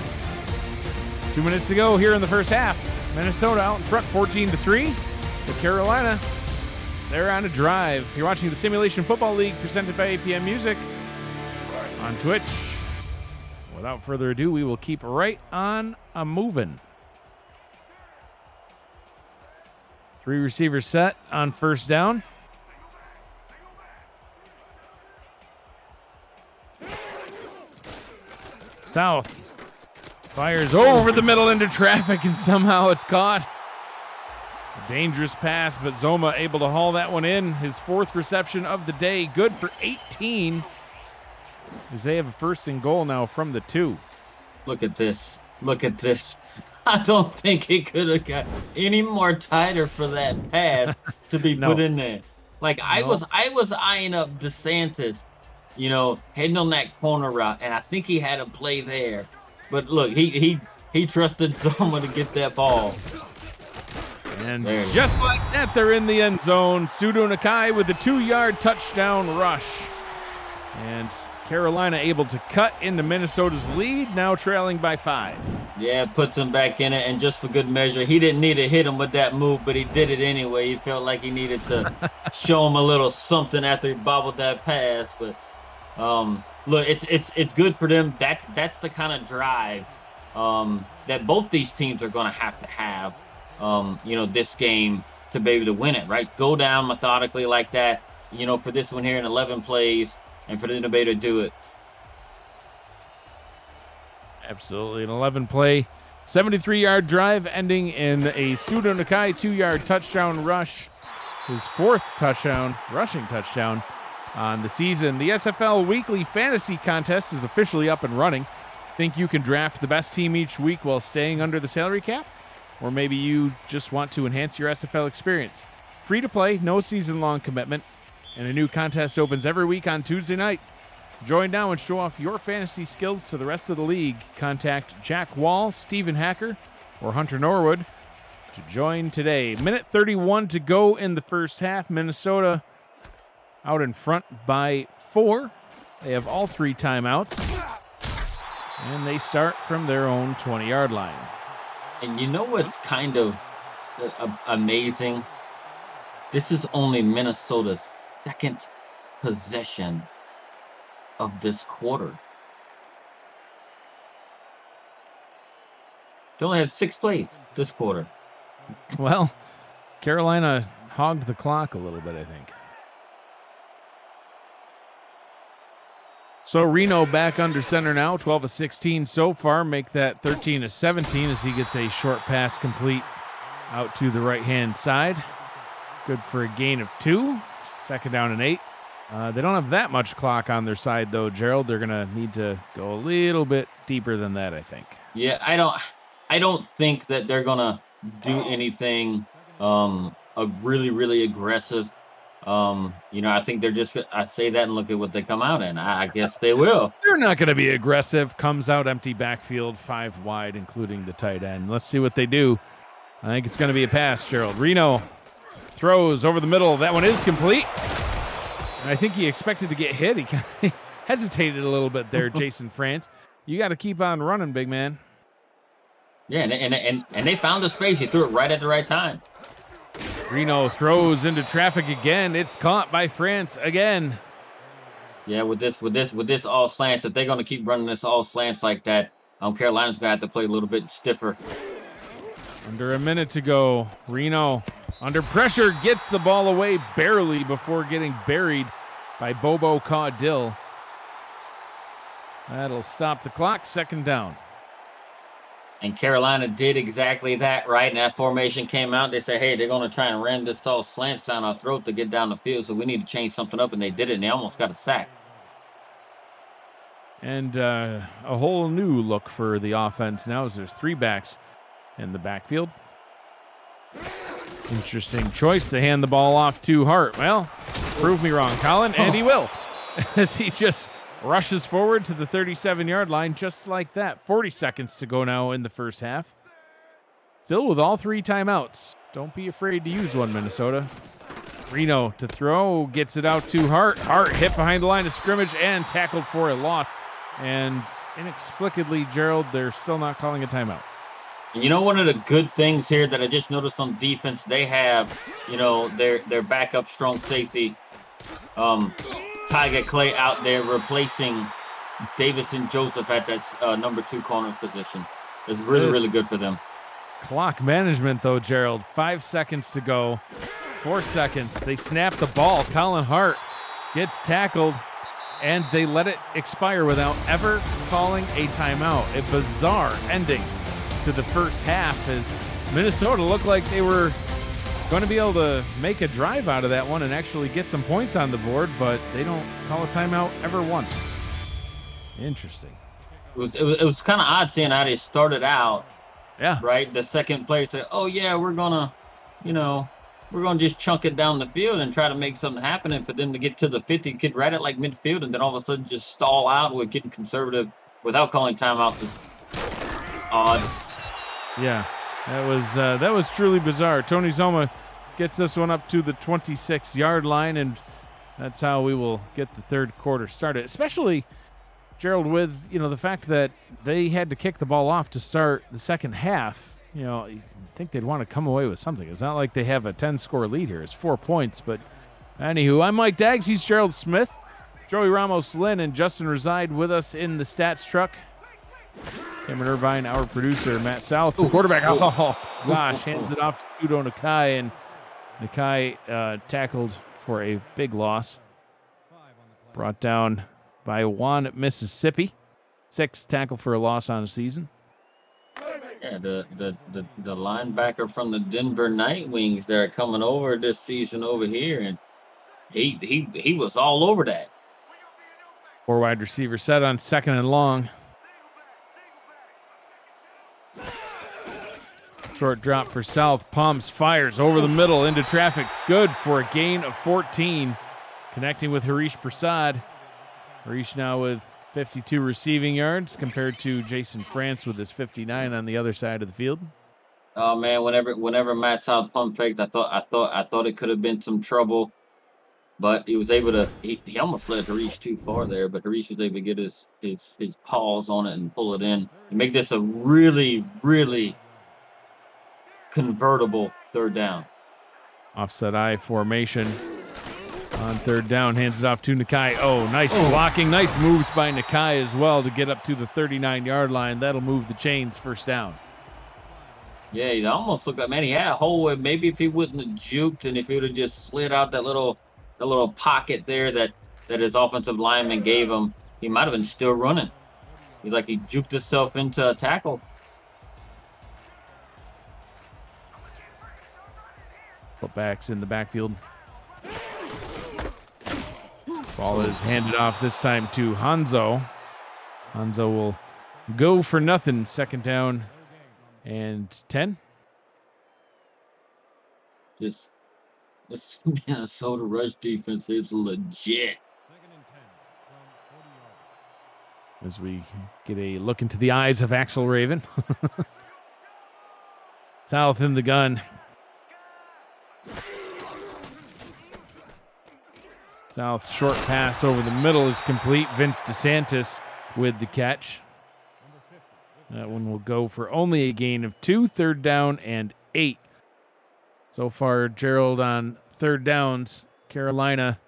2 minutes to go here in the first half. Minnesota out in front, 14-3. But Carolina, they're on a drive. You're watching the Simulation Football League presented by APM Music on Twitch. Without further ado, we will keep right on moving. 3 receivers set on 1st down. South fires over the middle into traffic, and somehow it's caught. A dangerous pass, but Zoma able to haul that one in. His 4th reception of the day, good for 18. As they have a 1st and goal now from the 2. Look at this. Look at this. I don't think he could have got any more tighter for that pass to be put in there. Like I was eyeing up DeSantis, heading on that corner route, and I think he had a play there. But look, he trusted someone to get that ball. And just like that, they're in the end zone. Sudo Nakai with a 2-yard touchdown rush. And Carolina able to cut into Minnesota's lead, now trailing by 5. Yeah, puts him back in it, and just for good measure, he didn't need to hit him with that move, but he did it anyway. He felt like he needed to show him a little something after he bobbled that pass. But look, it's good for them. That's the kind of drive that both these teams are going to have, this game to be able to win it, right? Go down methodically like that, for this one here in 11 plays, and for them to be able to do it. Absolutely. An 11-play, 73-yard drive ending in a Sudo Nakai 2-yard touchdown rush. His 4th rushing touchdown on the season. The SFL Weekly Fantasy Contest is officially up and running. Think you can draft the best team each week while staying under the salary cap? Or maybe you just want to enhance your SFL experience. Free to play, no season-long commitment, and a new contest opens every week on Tuesday night. Join now and show off your fantasy skills to the rest of the league. Contact Jack Wall, Stephen Hacker, or Hunter Norwood to join today. Minute 31 to go in the first half. Minnesota out in front by 4. They have all 3 timeouts, and they start from their own 20-yard line. And you know what's kind of amazing? This is only Minnesota's second possession of this quarter. They only had 6 plays this quarter. Well, Carolina hogged the clock a little bit, I think. So Reno back under center now, 12 of 16 so far. Make that 13 of 17 as he gets a short pass complete out to the right-hand side. Good for a gain of 2. Second down and 8. They don't have that much clock on their side, though, Gerald. They're going to need to go a little bit deeper than that, I think. Yeah, I don't think that they're gonna do anything really, really aggressive. I think they're just I say that and look at what they come out in. I guess they will. They're not going to be aggressive. Comes out empty backfield, 5 wide, including the tight end. Let's see what they do. I think it's going to be a pass, Gerald. Reno throws over the middle. That one is complete. And I think he expected to get hit. He kind of hesitated a little bit there, Jason France. You got to keep on running, big man. Yeah, and they found the space. He threw it right at the right time. Reno throws into traffic again. It's caught by France again. Yeah, with this all slants, if they're going to keep running this all slants like that, Carolina's going to have to play a little bit stiffer. Under a minute to go. Reno under pressure gets the ball away barely before getting buried by Bobo Caudill. That'll stop the clock. Second down. And Carolina did exactly that, right? And that formation came out. They said, hey, they're going to try and ram this all slants down our throat to get down the field. So we need to change something up. And they did it. And they almost got a sack. And a whole new look for the offense now as there's 3 backs in the backfield. Interesting choice to hand the ball off to Hart. Well, prove me wrong, Colin, and he will. As he just rushes forward to the 37-yard line just like that. 40 seconds to go now in the first half. Still with all 3 timeouts. Don't be afraid to use one, Minnesota. Reno to throw, gets it out to Hart. Hart hit behind the line of scrimmage and tackled for a loss. And inexplicably, Gerald, they're still not calling a timeout. And you know, one of the good things here that I just noticed on defense, they have, their backup strong safety, Tyga Clay out there replacing Davison Joseph at that number 2 corner position. It's really good for them. Clock management, though, Gerald. 5 seconds to go. 4 seconds. They snap the ball. Colin Hart gets tackled, and they let it expire without ever calling a timeout. A bizarre ending to the first half as Minnesota looked like they were going to be able to make a drive out of that one and actually get some points on the board, but they don't call a timeout ever once. Interesting. It was kind of odd seeing how they started out. Yeah. Right? The second player said, oh, yeah, we're going to just chunk it down the field and try to make something happen. And for them to get to the 50, get right at like midfield, and then all of a sudden just stall out with getting conservative without calling timeouts is odd. Yeah, that was truly bizarre. Tony Zoma gets this one up to the 26-yard line, and that's how we will get the third quarter started. Especially, Gerald, with the fact that they had to kick the ball off to start the second half. I think they'd want to come away with something. It's not like they have a 10-score lead here. It's 4 points. But anywho, I'm Mike Daggs. He's Gerald Smith. Joey Ramos-Lynn and Justin reside with us in the stats truck. Cameron Irvine, our producer, Matt South, the quarterback. Oh, gosh, hands it off to Tudo Nakai, and Nakai tackled for a big loss. Brought down by Juan, Mississippi. 6th tackle for a loss on the season. Yeah, the linebacker from the Denver Night Wings there coming over this season over here, and he was all over that. 4 wide receiver set on 2nd and long. Short drop for South. Pumps, fires over the middle into traffic. Good for a gain of 14. Connecting with Harish Prasad. Harish now with 52 receiving yards compared to Jason France with his 59 on the other side of the field. Oh man, whenever Matt South pump faked, I thought it could have been some trouble, but he was able to. He almost let Harish too far there, but Harish was able to get his paws on it and pull it in and make this a really convertible third down. Offset I formation on third down. Hands it off to Nakai. Oh, nice blocking. Nice moves by Nakai as well to get up to the 39-yard line. That'll move the chains. First down. Yeah, it almost looked like, man, he had a hole where maybe if he wouldn't have juked and if he would have just slid out that little pocket there that his offensive lineman gave him, he might have been still running. He juked himself into a tackle. Putbacks in the backfield. Ball is handed off this time to Hanzo. Hanzo will go for nothing. Second down and 10. This Minnesota rush defense is legit. As we get a look into the eyes of Axel Raven. South in the gun. South short pass over the middle is complete. Vince DeSantis with the catch. That one will go for only a gain of 2, third down and 8. So far, Gerald on third downs, Carolina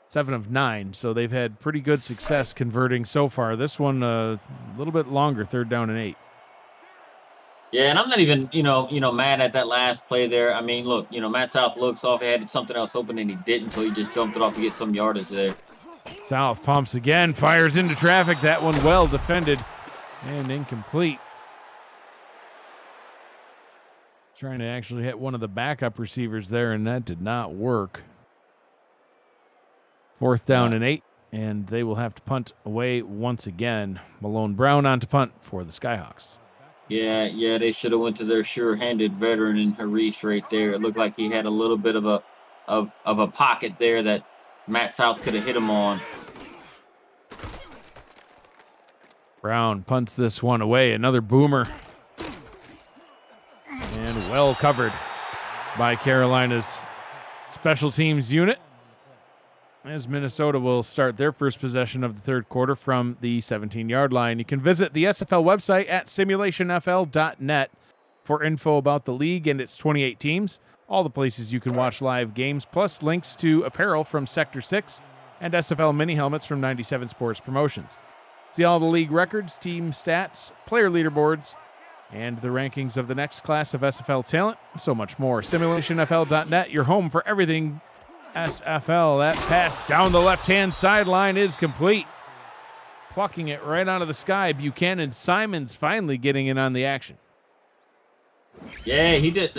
7 of 9. So they've had pretty good success converting so far. This one a little bit longer, third down and 8. Yeah, and I'm not even, mad at that last play there. I mean, look, Matt South looks off. He had something else open and he didn't, so he just dumped it off to get some yardage there. South pumps again, fires into traffic. That one well defended and incomplete. Trying to actually hit one of the backup receivers there, and that did not work. Fourth down and 8, and they will have to punt away once again. Malone Brown on to punt for the Skyhawks. Yeah, they should have went to their sure-handed veteran in Harish right there. It looked like he had a little bit of a pocket there that Matt South could have hit him on. Brown punts this one away. Another boomer. And well covered by Carolina's special teams unit, as Minnesota will start their first possession of the third quarter from the 17-yard line. You can visit the SFL website at simulationfl.net for info about the league and its 28 teams, all the places you can watch live games, plus links to apparel from Sector 6 and SFL mini helmets from 97 Sports Promotions. See all the league records, team stats, player leaderboards, and the rankings of the next class of SFL talent, and so much more. SimulationFL.net, your home for everything SFL. That pass down the left-hand sideline is complete. Plucking it right out of the sky. Buchanan Simons finally getting in on the action. Yeah, he did.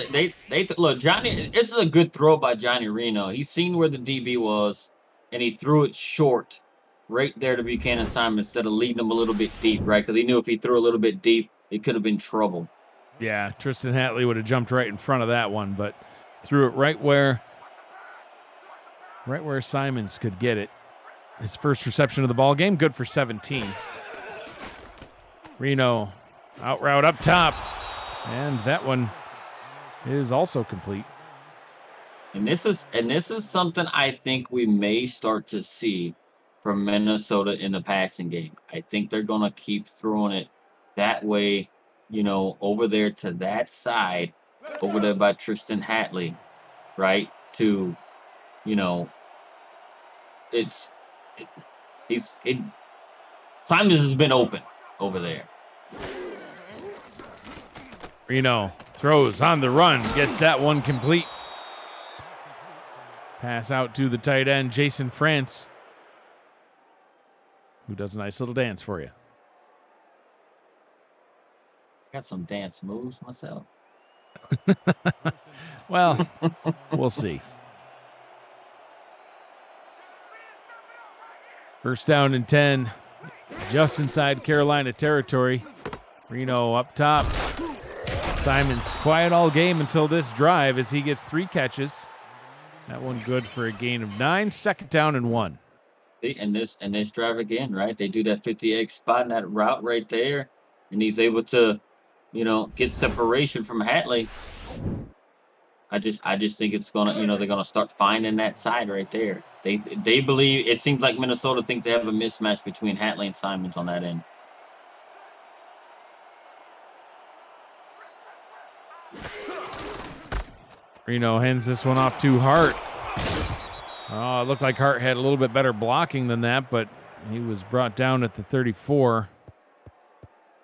Look, Johnny, this is a good throw by Johnny Reno. He's seen where the DB was, and he threw it short right there to Buchanan Simons instead of leading him a little bit deep, right? Because he knew if he threw a little bit deep, it could have been trouble. Yeah, Tristan Hatley would have jumped right in front of that one, but threw it right where Simons could get it. His first reception of the ball game, good for 17. Reno out route up top, and that one is also complete. And this is something I think we may start to see from Minnesota in the passing game. I think they're going to keep throwing it that way, over there to that side, over there by Tristan Hatley, right? Simons has been open over there. Reno throws on the run, gets that one complete. Pass out to the tight end, Jason France, who does a nice little dance for you. Got some dance moves myself. Well, we'll see. First down and 10, just inside Carolina territory. Reno up top. Simons quiet all game until this drive as he gets 3 catches. That one good for a gain of 9. Second down and 1. And this drive again, right? They do that 50X spot in that route right there, and he's able to, get separation from Hatley. I just think it's gonna, they're gonna start finding that side right there. They believe, it seems like Minnesota thinks they have a mismatch between Hatley and Simons on that end. Reno hands this one off to Hart. Oh, it looked like Hart had a little bit better blocking than that, but he was brought down at the 34.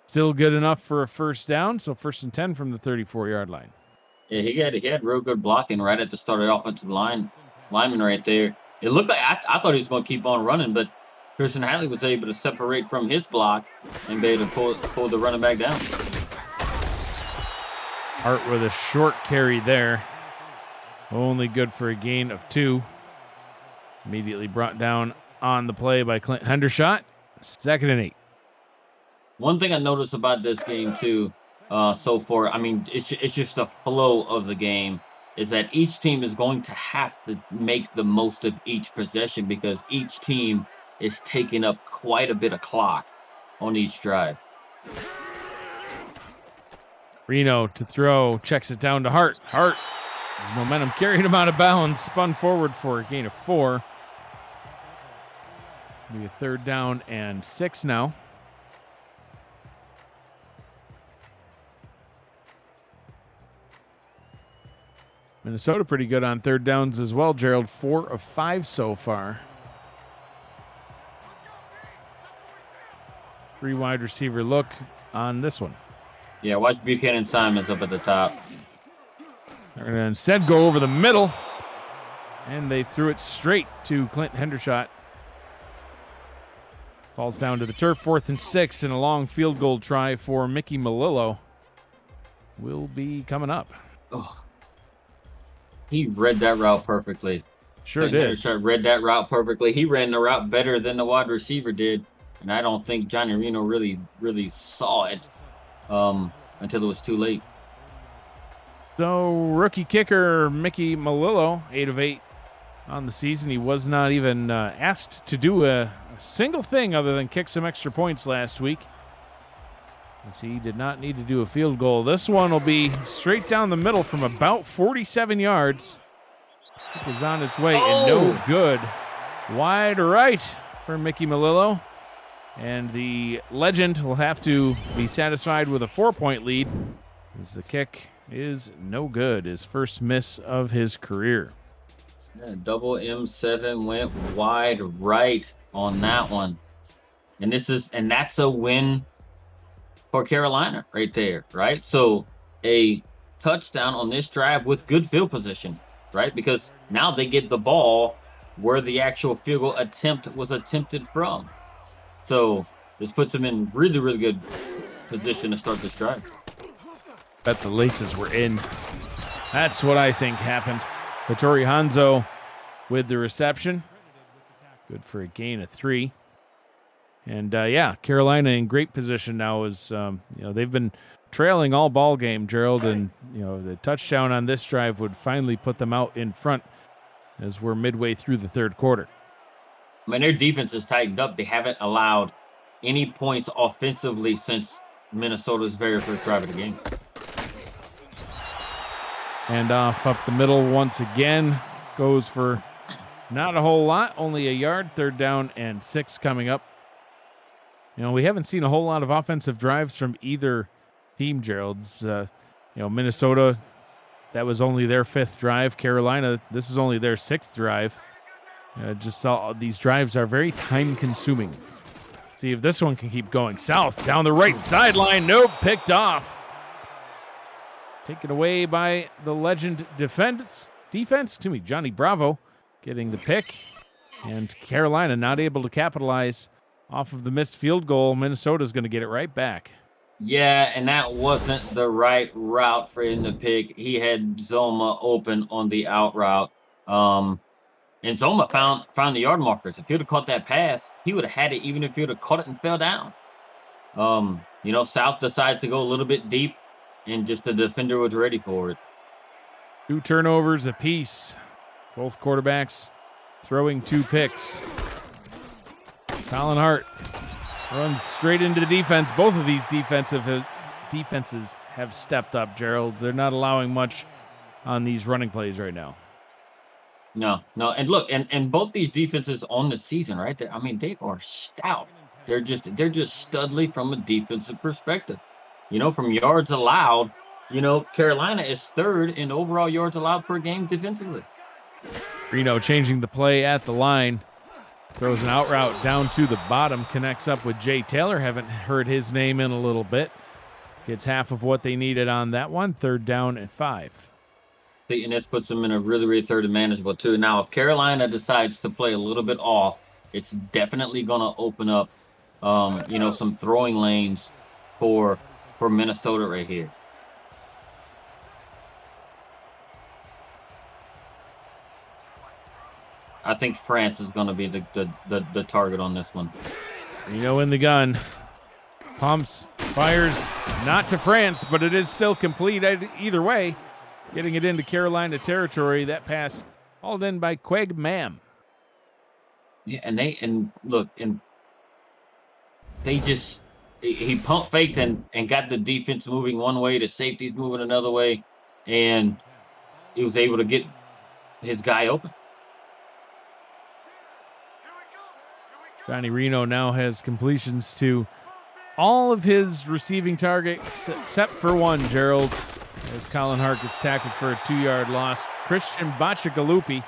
Still good enough for a first down, so 1st and 10 from the 34-yard line. Yeah, he had real good blocking right at the start of the offensive lineman right there. It looked like I thought he was going to keep on running, but Christian Hadley was able to separate from his block and be able to pull the running back down. Hart with a short carry there. Only good for a gain of 2. Immediately brought down on the play by Clint Hendershot. 2nd and 8. One thing I noticed about this game too, so far, I mean, it's just the flow of the game, is that each team is going to have to make the most of each possession because each team is taking up quite a bit of clock on each drive. Reno to throw, checks it down to Hart. Hart, his momentum carried him out of bounds, spun forward for a gain of 4. Maybe a 3rd down and 6 now. Minnesota pretty good on 3rd downs as well, Gerald. 4 of 5 so far. 3 wide receiver look on this one. Yeah, watch Buchanan Simons up at the top. They're going to instead go over the middle, and they threw it straight to Clint Hendershot. Falls down to the turf, 4th and 6, and a long field goal try for Mickey Melillo will be coming up. Oh, he read that route perfectly. Sure did. Hendershot read that route perfectly. He ran the route better than the wide receiver did, and I don't think Johnny Reno really saw it until it was too late. So rookie kicker Mickey Melillo, 8 of 8 on the season. He was not even asked to do a single thing other than kick some extra points last week, as he did not need to do a field goal. This one will be straight down the middle from about 47 yards. It is on its way and no good. Wide right for Mickey Melillo. And the legend will have to be satisfied with a 4-point lead, as the kick is no good. His first miss of his career. Yeah, double M7 went wide right on that one. And that's a win for Carolina right there, right? So a touchdown on this drive with good field position, right? Because now they get the ball where the actual field goal attempt was attempted from. So this puts them in really, really good position to start this drive. Bet the laces were in. That's what I think happened. Vittori Hanzo with the reception. Good for a gain of 3. And Carolina in great position now, as they've been trailing all ball game, Gerald, and the touchdown on this drive would finally put them out in front as we're midway through the 3rd quarter. I mean, their defense is tightened up. They haven't allowed any points offensively since Minnesota's very first drive of the game. And off up the middle once again. Goes for not a whole lot, only a yard. 3rd down and 6 coming up. We haven't seen a whole lot of offensive drives from either team, Gerald's. Minnesota, that was only their 5th drive. Carolina, this is only their 6th drive. Just saw these drives are very time-consuming. See if this one can keep going. South, down the right sideline. Nope, picked off. Taken away by the legend defense. Johnny Bravo getting the pick. And Carolina not able to capitalize off of the missed field goal. Minnesota's going to get it right back. Yeah, and that wasn't the right route for him to pick. He had Zoma open on the out route. And Zoma found the yard markers. If he would have caught that pass, he would have had it even if he would have caught it and fell down. South decided to go a little bit deep, and just the defender was ready for it. 2 turnovers apiece. Both quarterbacks throwing 2 picks. Colin Hart runs straight into the defense. Both of these defenses have stepped up, Gerald. They're not allowing much on these running plays right now. No. And look, and both these defenses on the season, right? They are stout. They're just studly from a defensive perspective. From yards allowed, Carolina is third in overall yards allowed per game defensively. Reno changing the play at the line. Throws an out route down to the bottom. Connects up with Jay Taylor. Haven't heard his name in a little bit. Gets half of what they needed on that one. 3rd down and 5. And this puts them in a really, really third and manageable too. Now, if Carolina decides to play a little bit off, it's definitely going to open up, some throwing lanes for Minnesota right here. I think France is going to be the target on this one. Reno in the gun. Pumps, fires, not to France, but it is still complete either way. Getting it into Carolina territory. That pass hauled in by Quag Mam. Yeah, and he pump faked and got the defense moving one way, the safeties moving another way, and he was able to get his guy open. Johnny Reno now has completions to all of his receiving targets except for one, Gerald, as Colin Hart gets tackled for a 2-yard loss. Christian Bachagalupi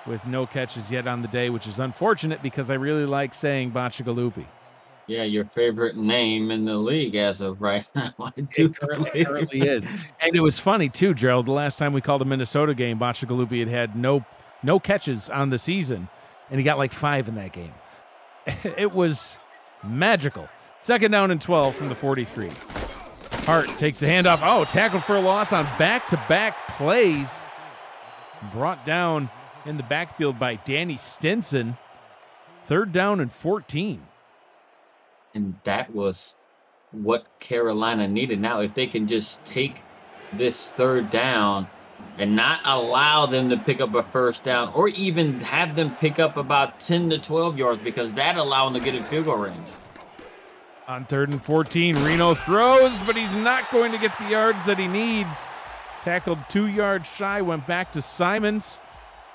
with no catches yet on the day, which is unfortunate because I really like saying Bachagalupi. Yeah, your favorite name in the league as of right now. It currently is. And it was funny, too, Gerald. The last time we called a Minnesota game, Bachagalupi had no catches on the season, and he got like 5 in that game. It was magical. 2nd down and 12 from the 43. Hart takes the handoff. Oh, tackled for a loss on back-to-back plays. Brought down in the backfield by Danny Stinson. 3rd down and 14. And that was what Carolina needed. Now, if they can just take this 3rd down and not allow them to pick up a 1st down, or even have them pick up about 10 to 12 yards, because that allows them to get in field goal range. On 3rd and 14, Reno throws, but he's not going to get the yards that he needs. Tackled 2 yards shy, went back to Simons,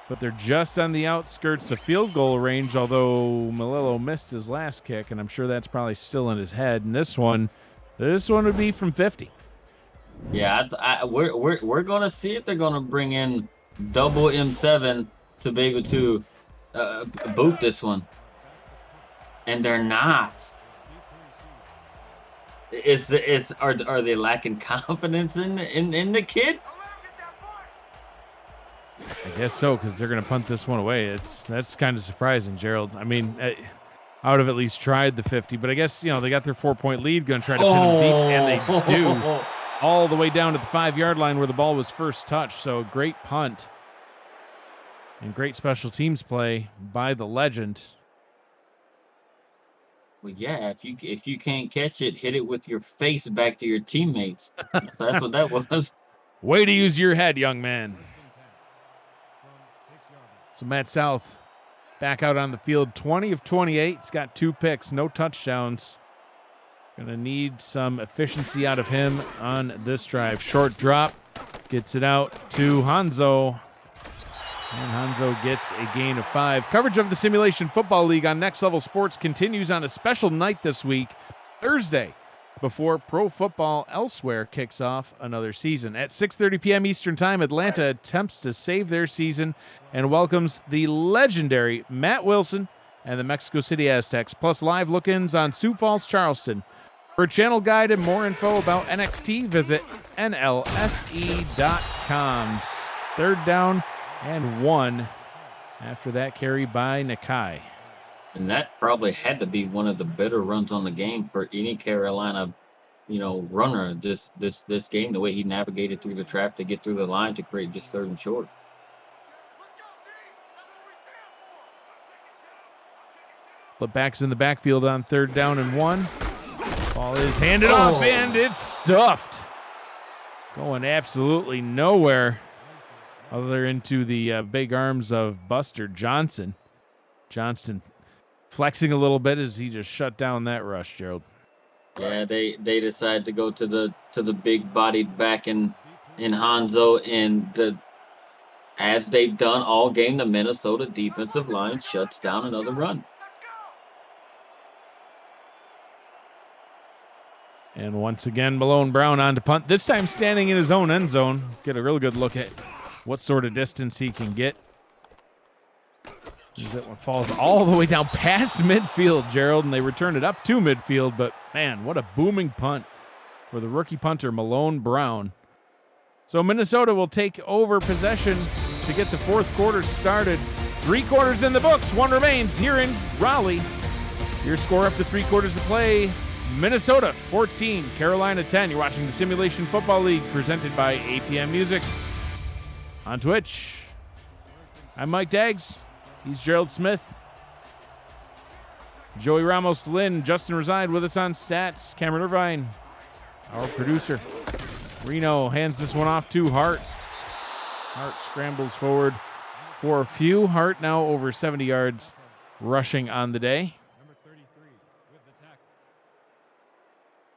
but they're just on the outskirts of field goal range, although Malillo missed his last kick, and I'm sure that's probably still in his head. And this one would be from 50. Yeah, we're gonna see if they're gonna bring in double M7 to be able to boot this one, and they're not. Are they lacking confidence in the kid? I guess so, because they're going to punt this one away. That's kind of surprising, Gerald. I mean, I would have at least tried the 50, but I guess they got their 4-point lead, going to try to pin them deep, and they do. All the way down to the 5-yard line where the ball was first touched. So great punt and great special teams play by the legend. Well, yeah, if you can't catch it, hit it with your face back to your teammates. That's what that was. Way to use your head, young man. So Matt South back out on the field, 20 of 28. He's got 2 picks, no touchdowns. Going to need some efficiency out of him on this drive. Short drop, gets it out to Hanzo. And Hanzo gets a gain of 5. Coverage of the Simulation Football League on Next Level Sports continues on a special night this week, Thursday, before Pro Football Elsewhere kicks off another season. At 6:30 p.m. Eastern Time, Atlanta attempts to save their season and welcomes the legendary Matt Wilson and the Mexico City Aztecs, plus live look-ins on Sioux Falls, Charleston. For a channel guide and more info about NXT, visit NLSE.com. 3rd down and 1 after that carry by Nakai. And that probably had to be one of the better runs on the game for any Carolina, runner this game, the way he navigated through the trap to get through the line to create this 3rd and short. But back's in the backfield on 3rd down and 1. Ball is handed off, and it's stuffed. Going absolutely nowhere other into the big arms of Buster Johnson. Johnston flexing a little bit as he just shut down that rush, Gerald. Yeah, they decided to go to the big-bodied back in Hanzo, and as they've done all game, the Minnesota defensive line shuts down another run. And once again, Malone Brown on to punt, this time standing in his own end zone. Get a real good look at what sort of distance he can get. That one falls all the way down past midfield, Gerald, and they return it up to midfield. But, man, what a booming punt for the rookie punter, Malone Brown. So Minnesota will take over possession to get the fourth quarter started. 3 quarters in the books. 1 remains here in Raleigh. Your score after 3 quarters of play, Minnesota 14, Carolina 10. You're watching the Simulation Football League presented by APM Music on Twitch. I'm Mike Daggs. He's Gerald Smith. Joey Ramos Lynn, Justin Reside with us on stats. Cameron Irvine, our producer. Reno hands this one off to Hart. Hart scrambles forward for a few. Hart now over 70 yards rushing on the day.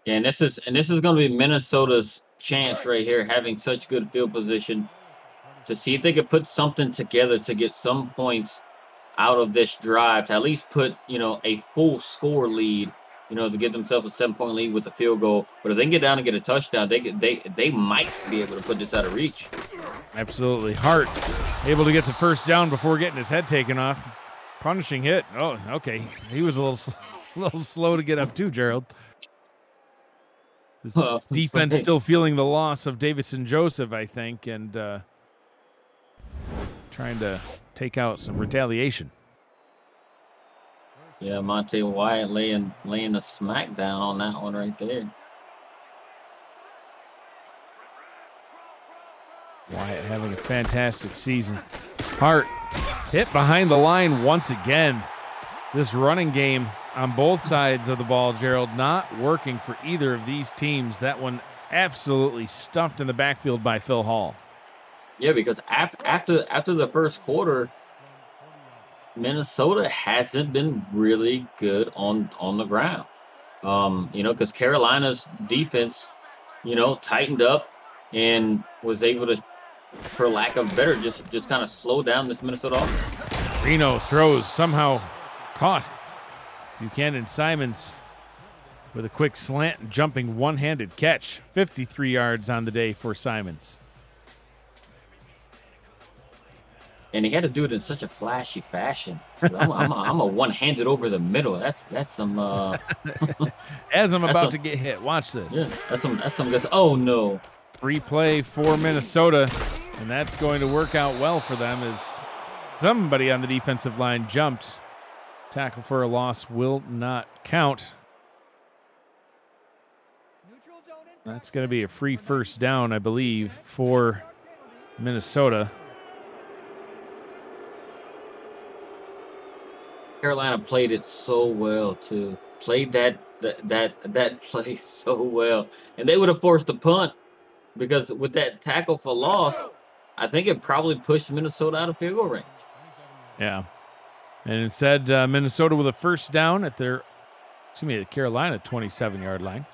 Yeah, and this is going to be Minnesota's chance right here, having such good field position, to see if they could put something together to get some points out of this drive, to at least put, a full score lead, to get themselves a 7-point lead with a field goal. But if they can get down and get a touchdown, they might be able to put this out of reach. Absolutely. Hart able to get the first down before getting his head taken off. Punishing hit. Oh, okay. He was a little slow to get up too, Gerald. This defense still feeling the loss of Davison Joseph, I think, and trying to take out some retaliation. Yeah, Monte Wyatt laying the smackdown on that one right there. Wyatt having a fantastic season. Hart hit behind the line once again. This running game on both sides of the ball, Gerald, not working for either of these teams. That one absolutely stuffed in the backfield by Phil Hall. Yeah, because after the first quarter, Minnesota hasn't been really good on the ground. Because Carolina's defense, tightened up and was able to, for lack of better, just kind of slow down this Minnesota offense. Reno throws, somehow caught. Buchanan Simons with a quick slant and jumping one-handed catch. 53 yards on the day for Simons. And he had to do it in such a flashy fashion. I'm a one-handed over the middle. That's some. As I'm about to get hit, watch this. Yeah, that's some good. Oh no! Free play for Minnesota, and that's going to work out well for them as somebody on the defensive line jumped. Tackle for a loss will not count. That's going to be a free first down, I believe, for Minnesota. Carolina played it so well too. Played that play so well, and they would have forced a punt because with that tackle for loss, I think it probably pushed Minnesota out of field goal range. Yeah. And instead, Minnesota with a first down at the Carolina 27-yard line.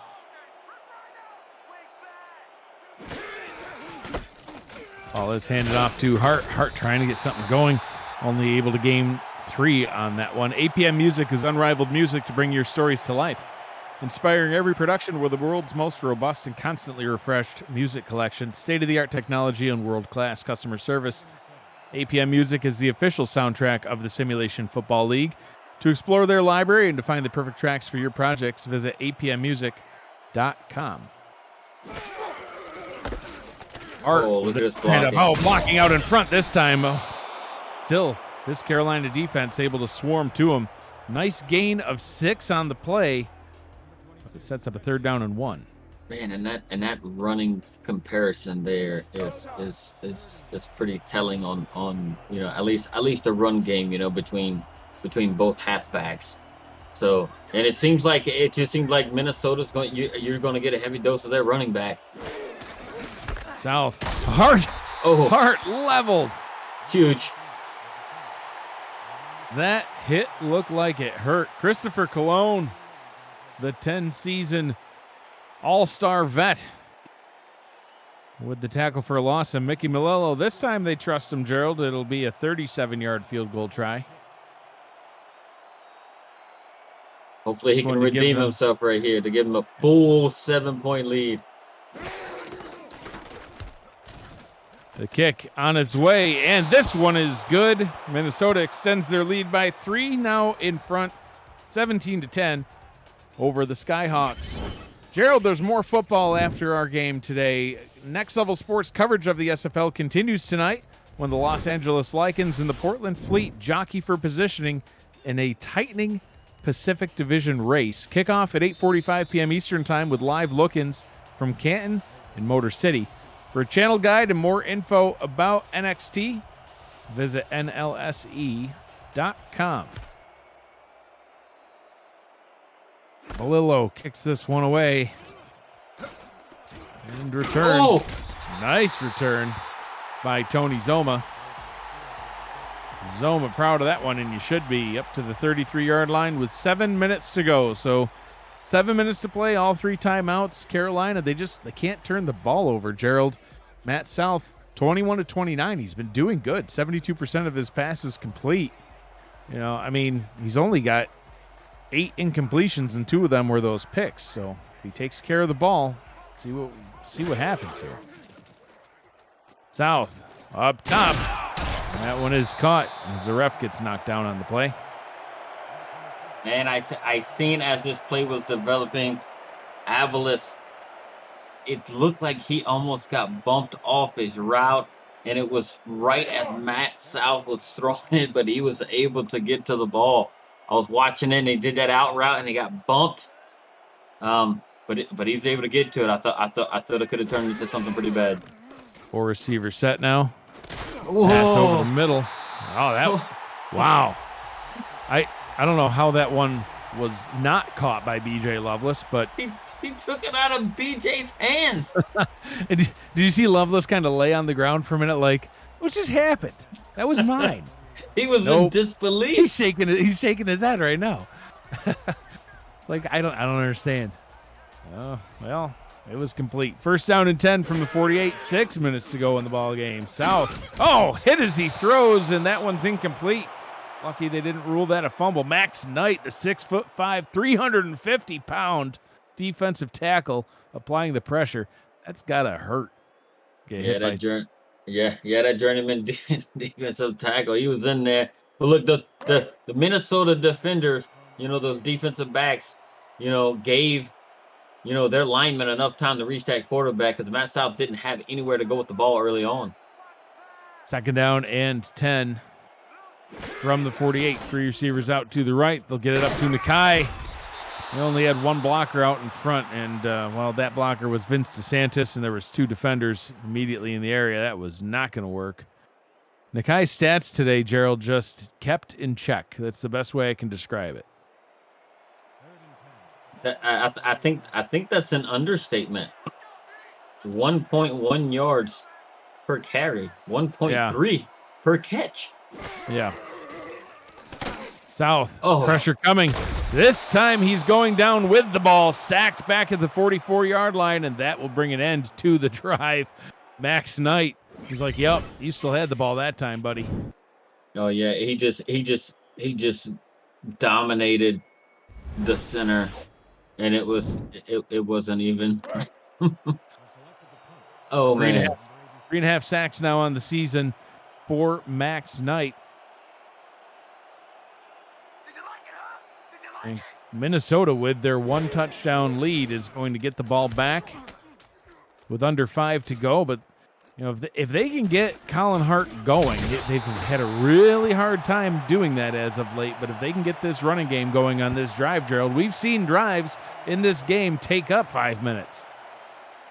Ball is handed off to Hart. Hart trying to get something going. Only able to gain 3 on that one. APM Music is unrivaled music to bring your stories to life. Inspiring every production with the world's most robust and constantly refreshed music collection, state-of-the-art technology, and world-class customer service. APM Music is the official soundtrack of the Simulation Football League. To explore their library and to find the perfect tracks for your projects, visit apmmusic.com. Look at this blocking. Blocking out in front this time. Still, this Carolina defense able to swarm to him. Nice gain of 6 on the play. It sets up a 3rd down and 1. Man, and that running comparison there is pretty telling on at least a run game between both halfbacks. So, and it seems like Minnesota's you're going to get a heavy dose of their running back. South Hart. Oh, Hart leveled. Huge. That hit looked like it hurt. Christopher Colon, the 10-season all-star vet, with the tackle for a loss. And Mickey Malillo, this time they trust him, Gerald. It'll be a 37-yard field goal try. Hopefully he Just can wanted to give redeem them himself right here to give him a full 7-point lead. the kick on its way, and this one is good. Minnesota extends their lead by 3, now in front, 17-10 over the Skyhawks. Gerald, there's more football after our game today. Next Level Sports coverage of the SFL continues tonight when the Los Angeles Lycans and the Portland Fleet jockey for positioning in a tightening Pacific Division race. Kickoff at 8:45 p.m. Eastern Time with live look-ins from Canton and Motor City. For a channel guide and more info about NXT, visit nlse.com. Malillo kicks this one away and returns. Oh! Nice return by Tony Zoma. Zoma proud of that one, and you should be, up to the 33-yard line with 7 minutes to go. So 7 minutes to play, all 3 timeouts. Carolina, they can't turn the ball over, Gerald. Matt South, 21-29. He's been doing good. 72% of his passes complete. You know, I mean, he's only got 8 incompletions, and 2 of them were those picks. So if he takes care of the ball, see what happens here. South up top. That one is caught as the ref gets knocked down on the play. And I seen as this play was developing, Avalos, it looked like he almost got bumped off his route, and it was right as Matt South was throwing it, but he was able to get to the ball. I was watching it, and he did that out route, and he got bumped. But he was able to get to it. I thought it could have turned into something pretty bad. 4 receiver set now. Whoa. Pass over the middle. Wow. I don't know how that one was not caught by BJ Loveless, but He took it out of BJ's hands. did you see Loveless kind of lay on the ground for a minute like, what just happened? That was mine. He was in disbelief. He's shaking his head right now. It's like I don't understand. Oh, well, it was complete. First down and 10 from the 48. 6 minutes to go in the ball game. South. Oh, hit as he throws, and that one's incomplete. Lucky they didn't rule that a fumble. Max Knight, the 6'5", 350-pound defensive tackle, applying the pressure. That's gotta hurt. That journeyman defensive tackle. He was in there. But look, the Minnesota defenders, those defensive backs, gave their linemen enough time to reach that quarterback because Matt South didn't have anywhere to go with the ball early on. Second down and 10 from the 48. 3 receivers out to the right. They'll get it up to Nakai. They only had 1 blocker out in front, and that blocker was Vince DeSantis, and there was 2 defenders immediately in the area. That was not going to work. Nakai's stats today, Gerald, just kept in check. That's the best way I can describe it. I think that's an understatement. 1.1 yards per carry, 1.3 per catch. Yeah. South, pressure coming. This time he's going down with the ball, sacked back at the 44-yard line, and that will bring an end to the drive. Max Knight, he's like, "Yep, you still had the ball that time, buddy." Oh yeah, he just dominated the center, and it wasn't even. Oh man, 3.5 sacks now on the season for Max Knight. And Minnesota, with their 1 touchdown lead, is going to get the ball back with under 5 to go. But if they can get Colin Hart going, they've had a really hard time doing that as of late. But if they can get this running game going on this drive, Gerald, we've seen drives in this game take up 5 minutes.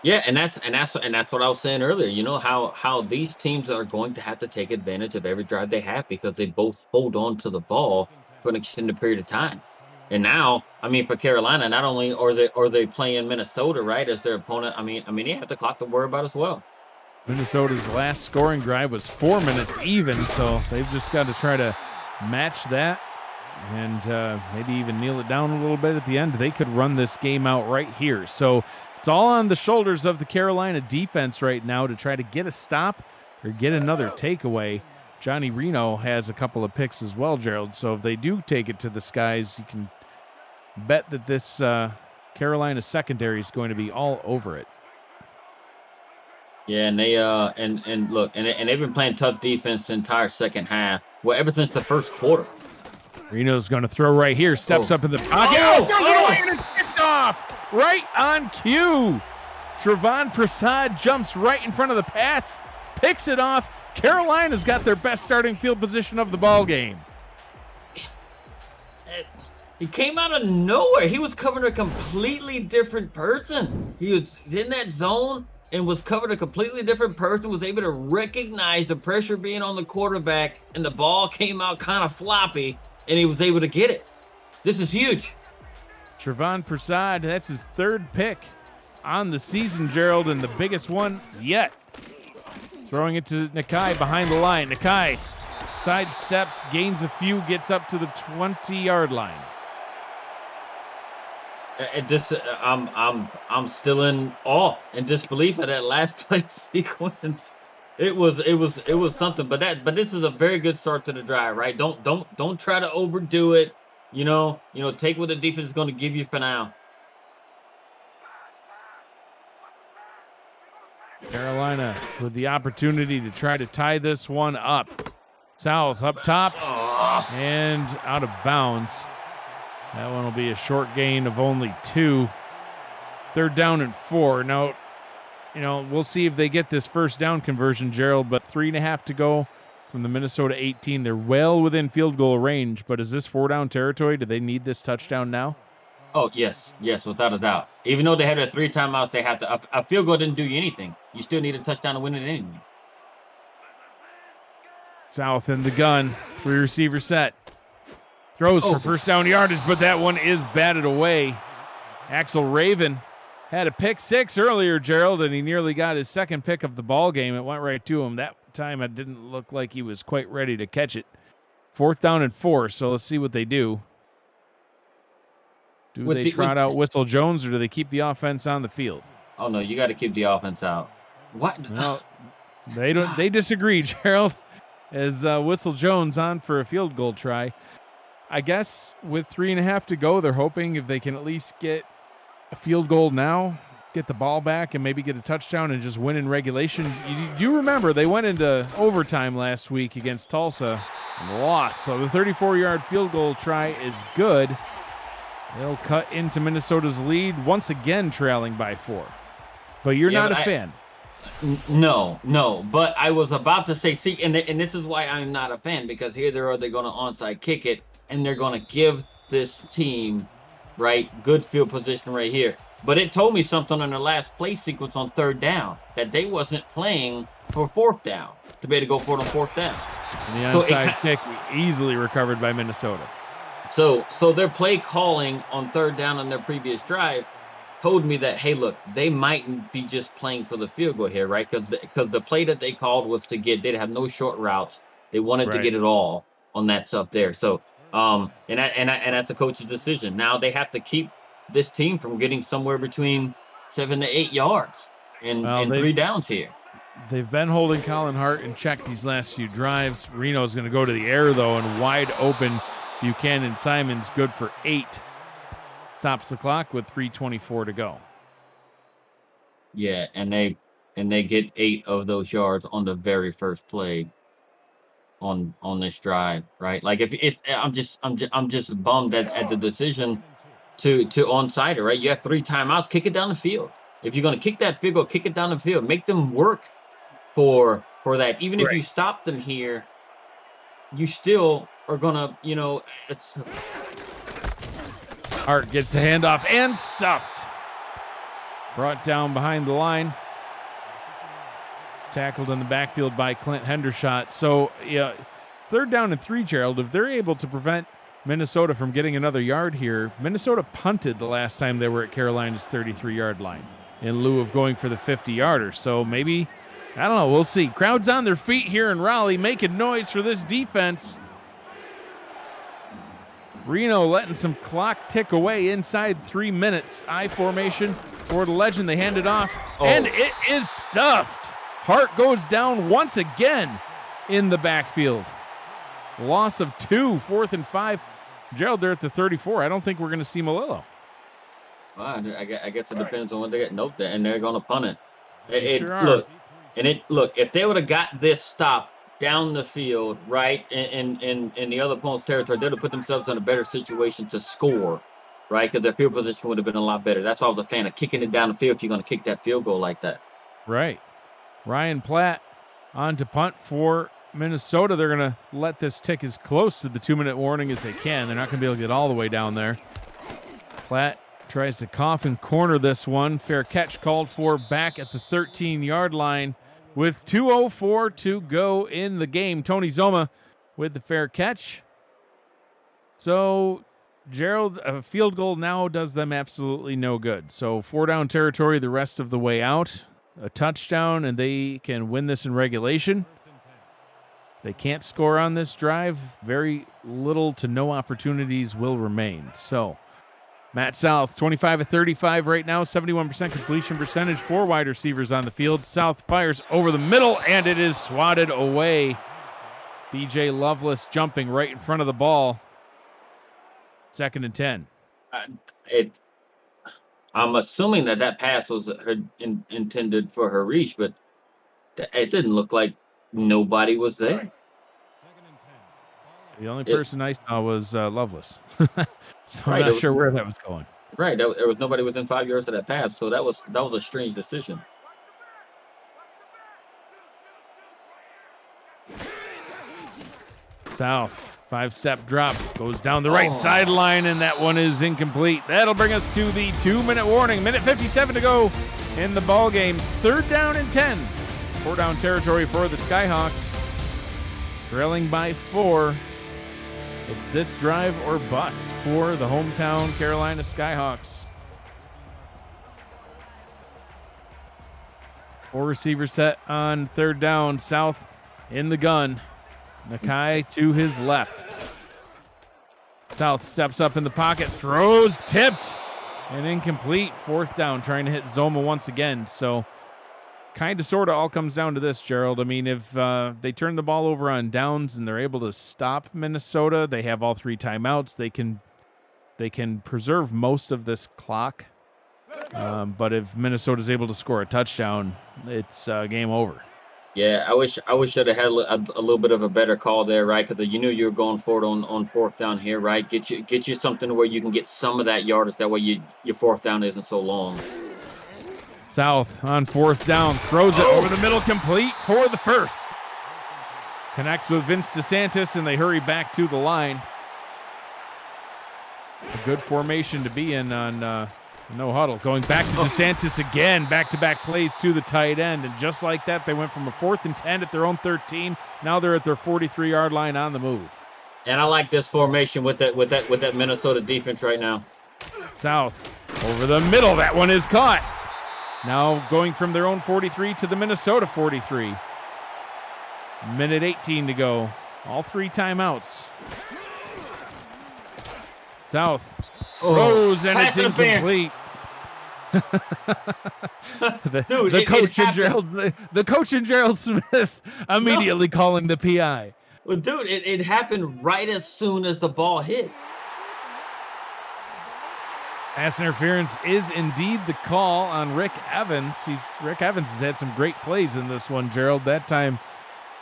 Yeah, and that's what I was saying earlier. How these teams are going to have to take advantage of every drive they have because they both hold on to the ball for an extended period of time. And now, for Carolina, not only are they playing Minnesota, right, as their opponent, they have the clock to worry about as well. Minnesota's last scoring drive was 4 minutes even, so they've just got to try to match that and maybe even kneel it down a little bit at the end. They could run this game out right here. So it's all on the shoulders of the Carolina defense right now to try to get a stop or get another takeaway. Johnny Reno has a couple of picks as well, Gerald. So if they do take it to the skies, you can bet that this Carolina secondary is going to be all over it. Yeah, and they and look, and they've been playing tough defense the entire second half. Well, ever since the first quarter. Reno's going to throw right here. Steps up in the pocket. Throws it away and it's picked off. Right on cue. Trevon Prasad jumps right in front of the pass, picks it off. Carolina's got their best starting field position of the ball game. He came out of nowhere. He was covering a completely different person. He was in that zone and was covered a completely different person, was able to recognize the pressure being on the quarterback, and the ball came out kind of floppy, and he was able to get it. This is huge. Trevon Prasad, that's his third pick on the season, Gerald, and the biggest one yet. Throwing it to Nakai behind the line. Nakai sidesteps, gains a few, gets up to the 20-yard line. I'm still in awe and disbelief at that last play sequence. It was something, but this is a very good start to the drive, right? Don't try to overdo it. Take what the defense is going to give you for now. Carolina with the opportunity to try to tie this one up. South up top and out of bounds. That one will be a short gain of only 2. 3rd down and 4. Now, we'll see if they get this first down conversion, Gerald, but 3.5 to go from the Minnesota 18. They're well within field goal range, but is this 4-down territory? Do they need this touchdown now? Oh, yes, without a doubt. Even though they had their 3 timeouts, they have to. A field goal didn't do you anything. You still need a touchdown to win it anyway. South in the gun. 3 receiver set. Throws for first down yardage, but that one is batted away. Axel Raven had a pick 6 earlier, Gerald, and he nearly got his second pick of the ball game. It went right to him. That time it didn't look like he was quite ready to catch it. 4th down and 4, so let's see what they do. Do they trot out Whistle Jones, or do they keep the offense on the field? Oh, no, you got to keep the offense out. What? No, they don't. They disagree, Gerald, as Whistle Jones on for a field goal try. I guess with 3.5 to go, they're hoping if they can at least get a field goal now, get the ball back, and maybe get a touchdown and just win in regulation. You remember they went into overtime last week against Tulsa and lost. So the 34-yard field goal try is good. They'll cut into Minnesota's lead, once again trailing by 4. But you're not a fan. No. But I was about to say, see, and this is why I'm not a fan, because here they're going to onside kick it, and they're going to give this team, right, good field position right here. But it told me something on the last play sequence on 3rd down, that they wasn't playing for 4th down to be able to go for it on 4th down. And the onside kick easily recovered by Minnesota. So their play calling on 3rd down on their previous drive told me that, hey, look, they might be just playing for the field goal here, right? Because the play that they called was to get, they'd have no short routes. They wanted to get it all on that stuff there. So, and that's a coach's decision. Now they have to keep this team from getting somewhere between 7 to 8 yards and 3 downs here. They've been holding Colin Hart in check these last few drives. Reno's going to go to the air, though, and wide open. Buchanan Simons good for 8. Stops the clock with 3:24 to go. Yeah, and they get 8 of those yards on the very first play on this drive, right? Like I'm just bummed at the decision to onside it, right? You have 3 timeouts, kick it down the field. If you're going to kick that field goal, kick it down the field. Make them work for that. Even if you stop them here, you still are gonna, it's. Hart gets the handoff and stuffed. Brought down behind the line. Tackled in the backfield by Clint Hendershot. So, 3rd down and 3, Gerald. If they're able to prevent Minnesota from getting another yard here, Minnesota punted the last time they were at Carolina's 33-yard line in lieu of going for the 50-yarder. So maybe, I don't know, we'll see. Crowds on their feet here in Raleigh, making noise for this defense. Reno letting some clock tick away inside 3 minutes. I formation for the legend. They hand it off, and it is stuffed. Hart goes down once again in the backfield. Loss of 2, 4th and 5. Gerald, they're at the 34. I don't think we're going to see Malillo. Well, I guess it depends on what they get. Nope, and they're going to punt it. They sure are. Look, if they would have got this stop down the field, right, in the other opponent's territory, they'd have put themselves in a better situation to score, right? Because their field position would have been a lot better. That's why I was a fan of kicking it down the field if you're going to kick that field goal like that. Right. Ryan Platt on to punt for Minnesota. They're going to let this tick as close to the 2-minute warning as they can. They're not going to be able to get all the way down there. Platt tries to coffin corner this one. Fair catch called for back at the 13-yard line with 2:04 to go in the game. Tony Zoma with the fair catch. So, Gerald, a field goal now does them absolutely no good. So, 4-down territory the rest of the way out. A touchdown, and they can win this in regulation. They can't score on this drive. Very little to no opportunities will remain. So, Matt South, 25 of 35 right now, 71% completion percentage, 4 wide receivers on the field. South fires over the middle, and it is swatted away. B.J. Lovelace jumping right in front of the ball. 2nd and 10. I'm assuming that pass was intended for her reach, but it didn't look like nobody was there. The only person I saw was Lovelace. So Right, I'm not sure where that was going. Right, there was nobody within 5 yards of that pass, so that was a strange decision. South, 5-step drop, goes down the right sideline, and that one is incomplete. That'll bring us to the 2-minute warning. Minute 57 to go in the ball game. 3rd down and 10. 4-down territory for the Skyhawks. Trailing by 4. It's this drive or bust for the hometown Carolina Skyhawks. 4 receiver set on 3rd down. South in the gun. Nakai to his left. South steps up in the pocket, throws, tipped, and incomplete. 4th down, trying to hit Zoma once again. So kind of sort of all comes down to this, Gerald. I mean, if they turn the ball over on downs and they're able to stop Minnesota, they have all 3 timeouts. They can preserve most of this clock. But if Minnesota's able to score a touchdown, it's game over. Yeah, I wish I'd have had a little bit of a better call there, right? Because you knew you were going for it on 4th down here, right? Get you something where you can get some of that yardage. That way your 4th down isn't so long. South on 4th down, throws it over the middle, complete for the first. Connects with Vince DeSantis, and they hurry back to the line. A good formation to be in on no huddle. Going back to DeSantis again, back-to-back plays to the tight end, and just like that, they went from a 4th and 10 at their own 13. Now they're at their 43-yard line on the move. And I like this formation with that Minnesota defense right now. South over the middle. That one is caught. Now going from their own 43 to the Minnesota 43. Minute 18 to go. All 3 timeouts. South throws, and it's incomplete. The coach and Gerald Smith immediately calling the PI. Well, dude, it happened right as soon as the ball hit. Pass interference is indeed the call on Rick Evans. Rick Evans has had some great plays in this one, Gerald. That time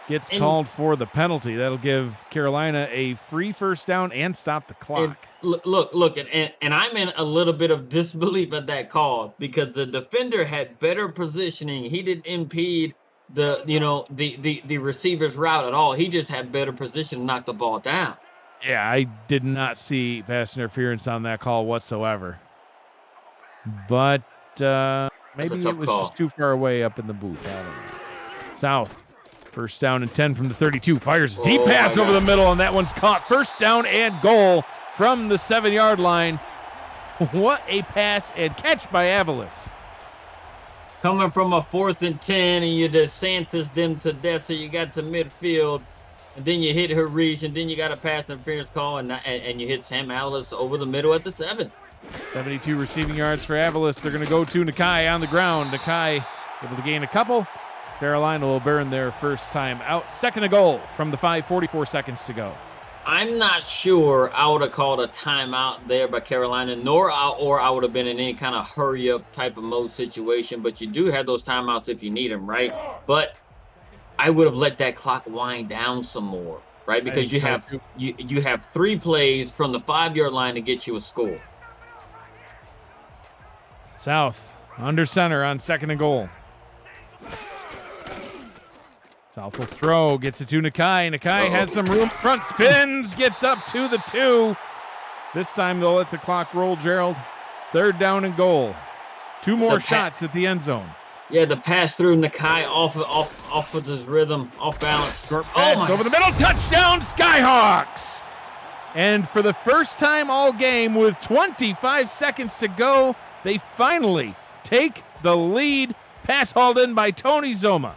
gets called for the penalty. That'll give Carolina a free 1st down and stop the clock. Look, and I'm in a little bit of disbelief at that call because the defender had better positioning. He didn't impede the receiver's route at all. He just had better position to knock the ball down. Yeah, I did not see pass interference on that call whatsoever. But maybe it was just too far away up in the booth. I don't know. South, 1st down and 10 from the 32. Fires a deep pass over the middle, and that one's caught. 1st down and goal from the 7-yard line. What a pass and catch by Avalos. Coming from a 4th and 10, and you DeSantis them to death till you got to midfield. And then you hit her reach, and then you got a pass interference call, and you hit Sam Avalos over the middle at the 7. 72 receiving yards for Avalos. They're going to go to Nakai on the ground. Nakai able to gain a couple. Carolina will burn their first time out. 2nd and goal from the 5, 44 seconds to go. I'm not sure I would have called a timeout there by Carolina, or I would have been in any kind of hurry up type of mode situation. But you do have those timeouts if you need them, right? But I would have let that clock wind down some more, right? I Because think you so have too. you have 3 plays from the 5-yard line to get you a score. South under center on 2nd and goal. South will throw, gets it to Nakai. Nakai has some room front, spins, gets up to the 2. This time they'll let the clock roll, Gerald. 3rd down and goal. 2 more shots at the end zone. Yeah, the pass through Nakai off of his rhythm, off balance. Short pass over the middle, touchdown Skyhawks! And for the first time all game, with 25 seconds to go, they finally take the lead. Pass hauled in by Tony Zoma.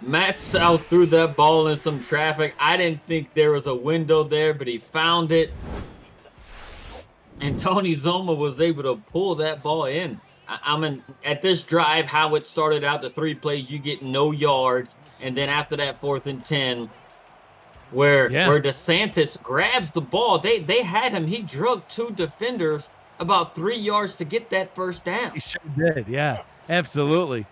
Matt South threw that ball in some traffic. I didn't think there was a window there, but he found it. And Tony Zoma was able to pull that ball in. I mean, at this drive, how it started out, the 3 plays, you get no yards. And then after that 4th and 10, where DeSantis grabs the ball, they had him. He drugged 2 defenders about 3 yards to get that first down. He sure did, yeah. Absolutely.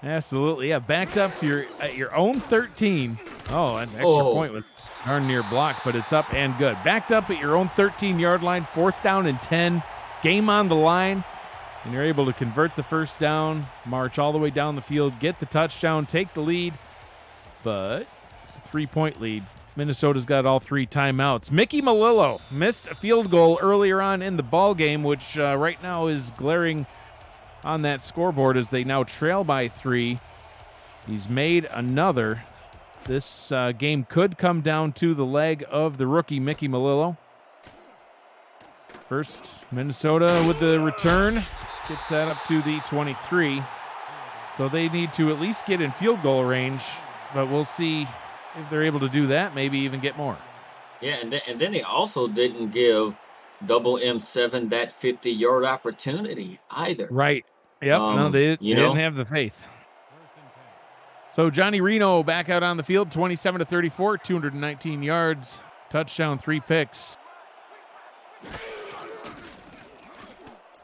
Absolutely, yeah. Backed up to your own 13. Oh, an extra point was darn near blocked, but it's up and good. Backed up at your own 13-yard line, 4th down and 10. Game on the line, and you're able to convert the first down, march all the way down the field, get the touchdown, take the lead. But it's a 3-point lead. Minnesota's got all 3 timeouts. Mickey Malillo missed a field goal earlier on in the ball game, which right now is glaring on that scoreboard as they now trail by 3. He's made another. This game could come down to the leg of the rookie Mickey Malillo. First, Minnesota with the return gets that up to the 23. So they need to at least get in field goal range, but we'll see if they're able to do that, maybe even get more. Yeah, and then they also didn't give double M7 that 50-yard opportunity either. Right. Yep. No, they didn't have the faith. So Johnny Reno back out on the field, 27-34, 219 yards, touchdown, 3 picks.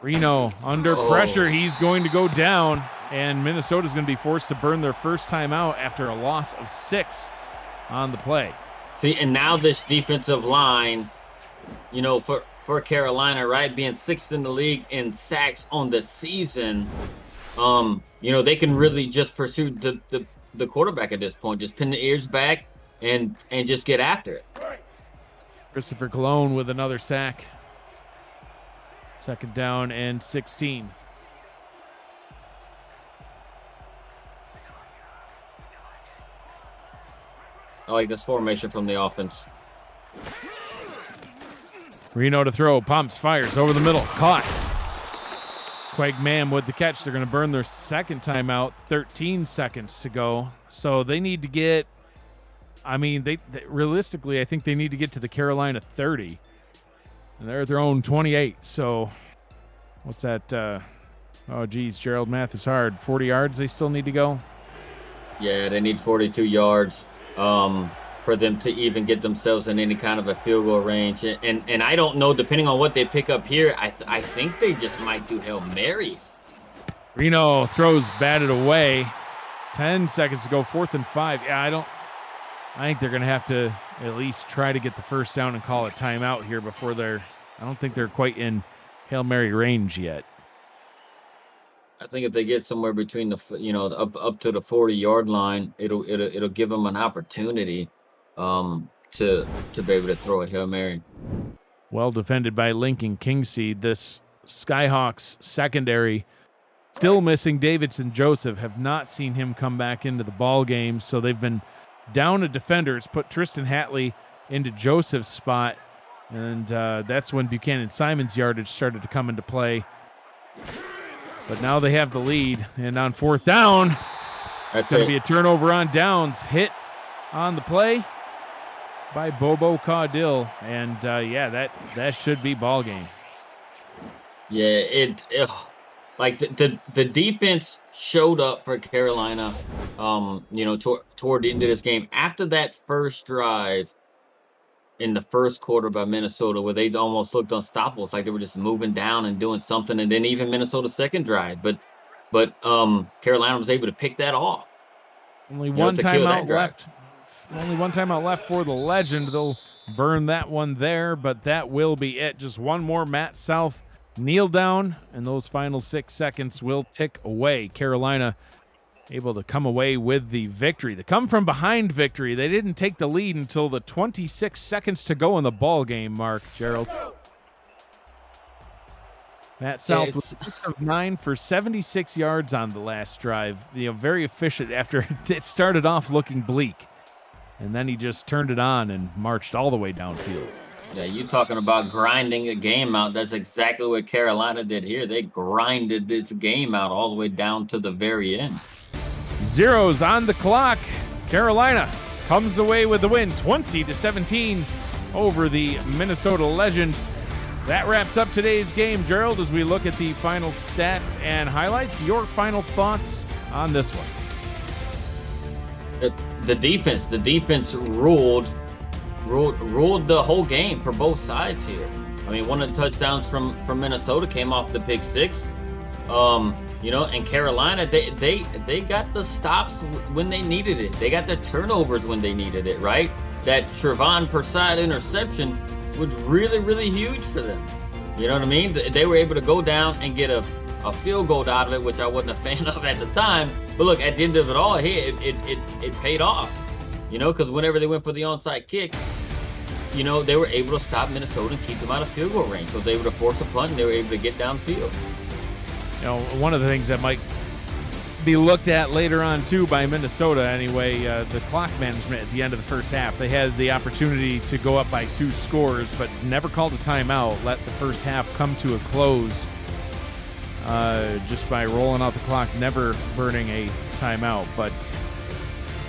Reno under pressure. He's going to go down, and Minnesota's going to be forced to burn their first timeout after a loss of 6 on the play. See, and now this defensive line, for Carolina, right, being 6th in the league in sacks on the season, they can really just pursue the quarterback at this point. Just pin the ears back and just get after it. Christopher Colon with another sack. 2nd down and 16. I like this formation from the offense. Reno to throw, pumps, fires over the middle, caught. Quag Mam with the catch. They're going to burn their 2nd timeout, 13 seconds to go. So they need to get, they realistically, I think they need to get to the Carolina 30. And they're at their own 28. So what's that? Gerald, math is hard. 40 yards they still need to go? Yeah, they need 42 yards. For them to even get themselves in any kind of a field goal range. And I don't know, depending on what they pick up here, I think they just might do Hail Marys. Reno throws batted away. 10 seconds to go, 4th and 5. Yeah, I think they're going to have to at least try to get the first down and call it timeout here before I don't think they're quite in Hail Mary range yet. I think if they get somewhere between up to the 40-yard line, it'll give them an opportunity to be able to throw a Hail Mary. Well defended by Lincoln Kingseed. This Skyhawks secondary still missing Davidson Joseph. Have not seen him come back into the ball game, so they've been down a defender. It's put Tristan Hatley into Joseph's spot, and that's when Buchanan Simon's yardage started to come into play. But now they have the lead, and on 4th down, it's going to be a turnover on downs. Hit on the play by Bobo Caudill, and that should be ball game. Yeah, the defense showed up for Carolina. toward the end of this game. After that first drive in the first quarter by Minnesota, where they almost looked unstoppable. It's like they were just moving down and doing something, and then even Minnesota's second drive. But Carolina was able to pick that off. Only You know, one to kill that timeout drive. left. Only one timeout left for the Legend. They'll burn that one there, but that will be it. Just one more Matt South kneel down, and those final 6 seconds will tick away. Carolina able to come away with the victory. The come from behind victory. They didn't take the lead until the 26 seconds to go in the ball game, Mark Gerald. Matt South was 6 of 9 for 76 yards on the last drive. Very efficient after it started off looking bleak. And then he just turned it on and marched all the way downfield. Yeah, you talking about grinding a game out. That's exactly what Carolina did here. They grinded this game out all the way down to the very end. Zeros on the clock. Carolina comes away with the win, 20-17 over the Minnesota Legend. That wraps up today's game, Gerald, as we look at the final stats and highlights. Your final thoughts on this one? The defense ruled the whole game for both sides here. I mean, one of the touchdowns from Minnesota came off the pick six. And Carolina, they got the stops when they needed it. They got the turnovers when they needed it, right? That Trevon Persad interception was really, really huge for them. You know what I mean? They were able to go down and get a field goal out of it, which I wasn't a fan of at the time. But look, at the end of it all, hey, it paid off. Because whenever they went for the onside kick, they were able to stop Minnesota and keep them out of field goal range. So they were able to force a punt and they were able to get downfield. One of the things that might be looked at later on, too, by Minnesota anyway, the clock management at the end of the first half. They had the opportunity to go up by 2 scores, but never called a timeout, let the first half come to a close just by rolling out the clock, never burning a timeout. But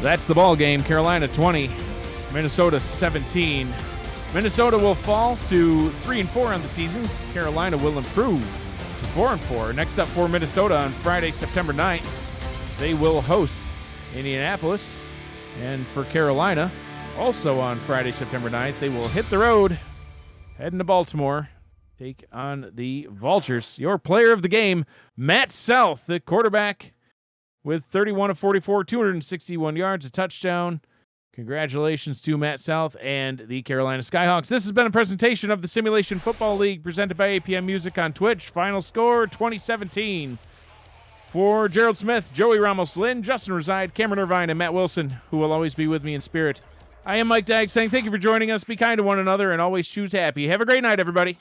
that's the ball game. Carolina 20, Minnesota 17. Minnesota will fall to 3-4 on the season. Carolina will improve to 4-4. Next up for Minnesota on Friday, September 9th, they will host Indianapolis. And for Carolina, also on Friday, September 9th, they will hit the road, heading to Baltimore, take on the Vultures. Your player of the game, Matt South, the quarterback, with 31 of 44, 261 yards, a touchdown. Congratulations to Matt South and the Carolina Skyhawks. This has been a presentation of the Simulation Football League presented by APM Music on Twitch. Final score, 2017. For Gerald Smith, Joey Ramos-Lynn, Justin Reside, Cameron Irvine, and Matt Wilson, who will always be with me in spirit, I am Mike Dagg saying thank you for joining us. Be kind to one another and always choose happy. Have a great night, everybody.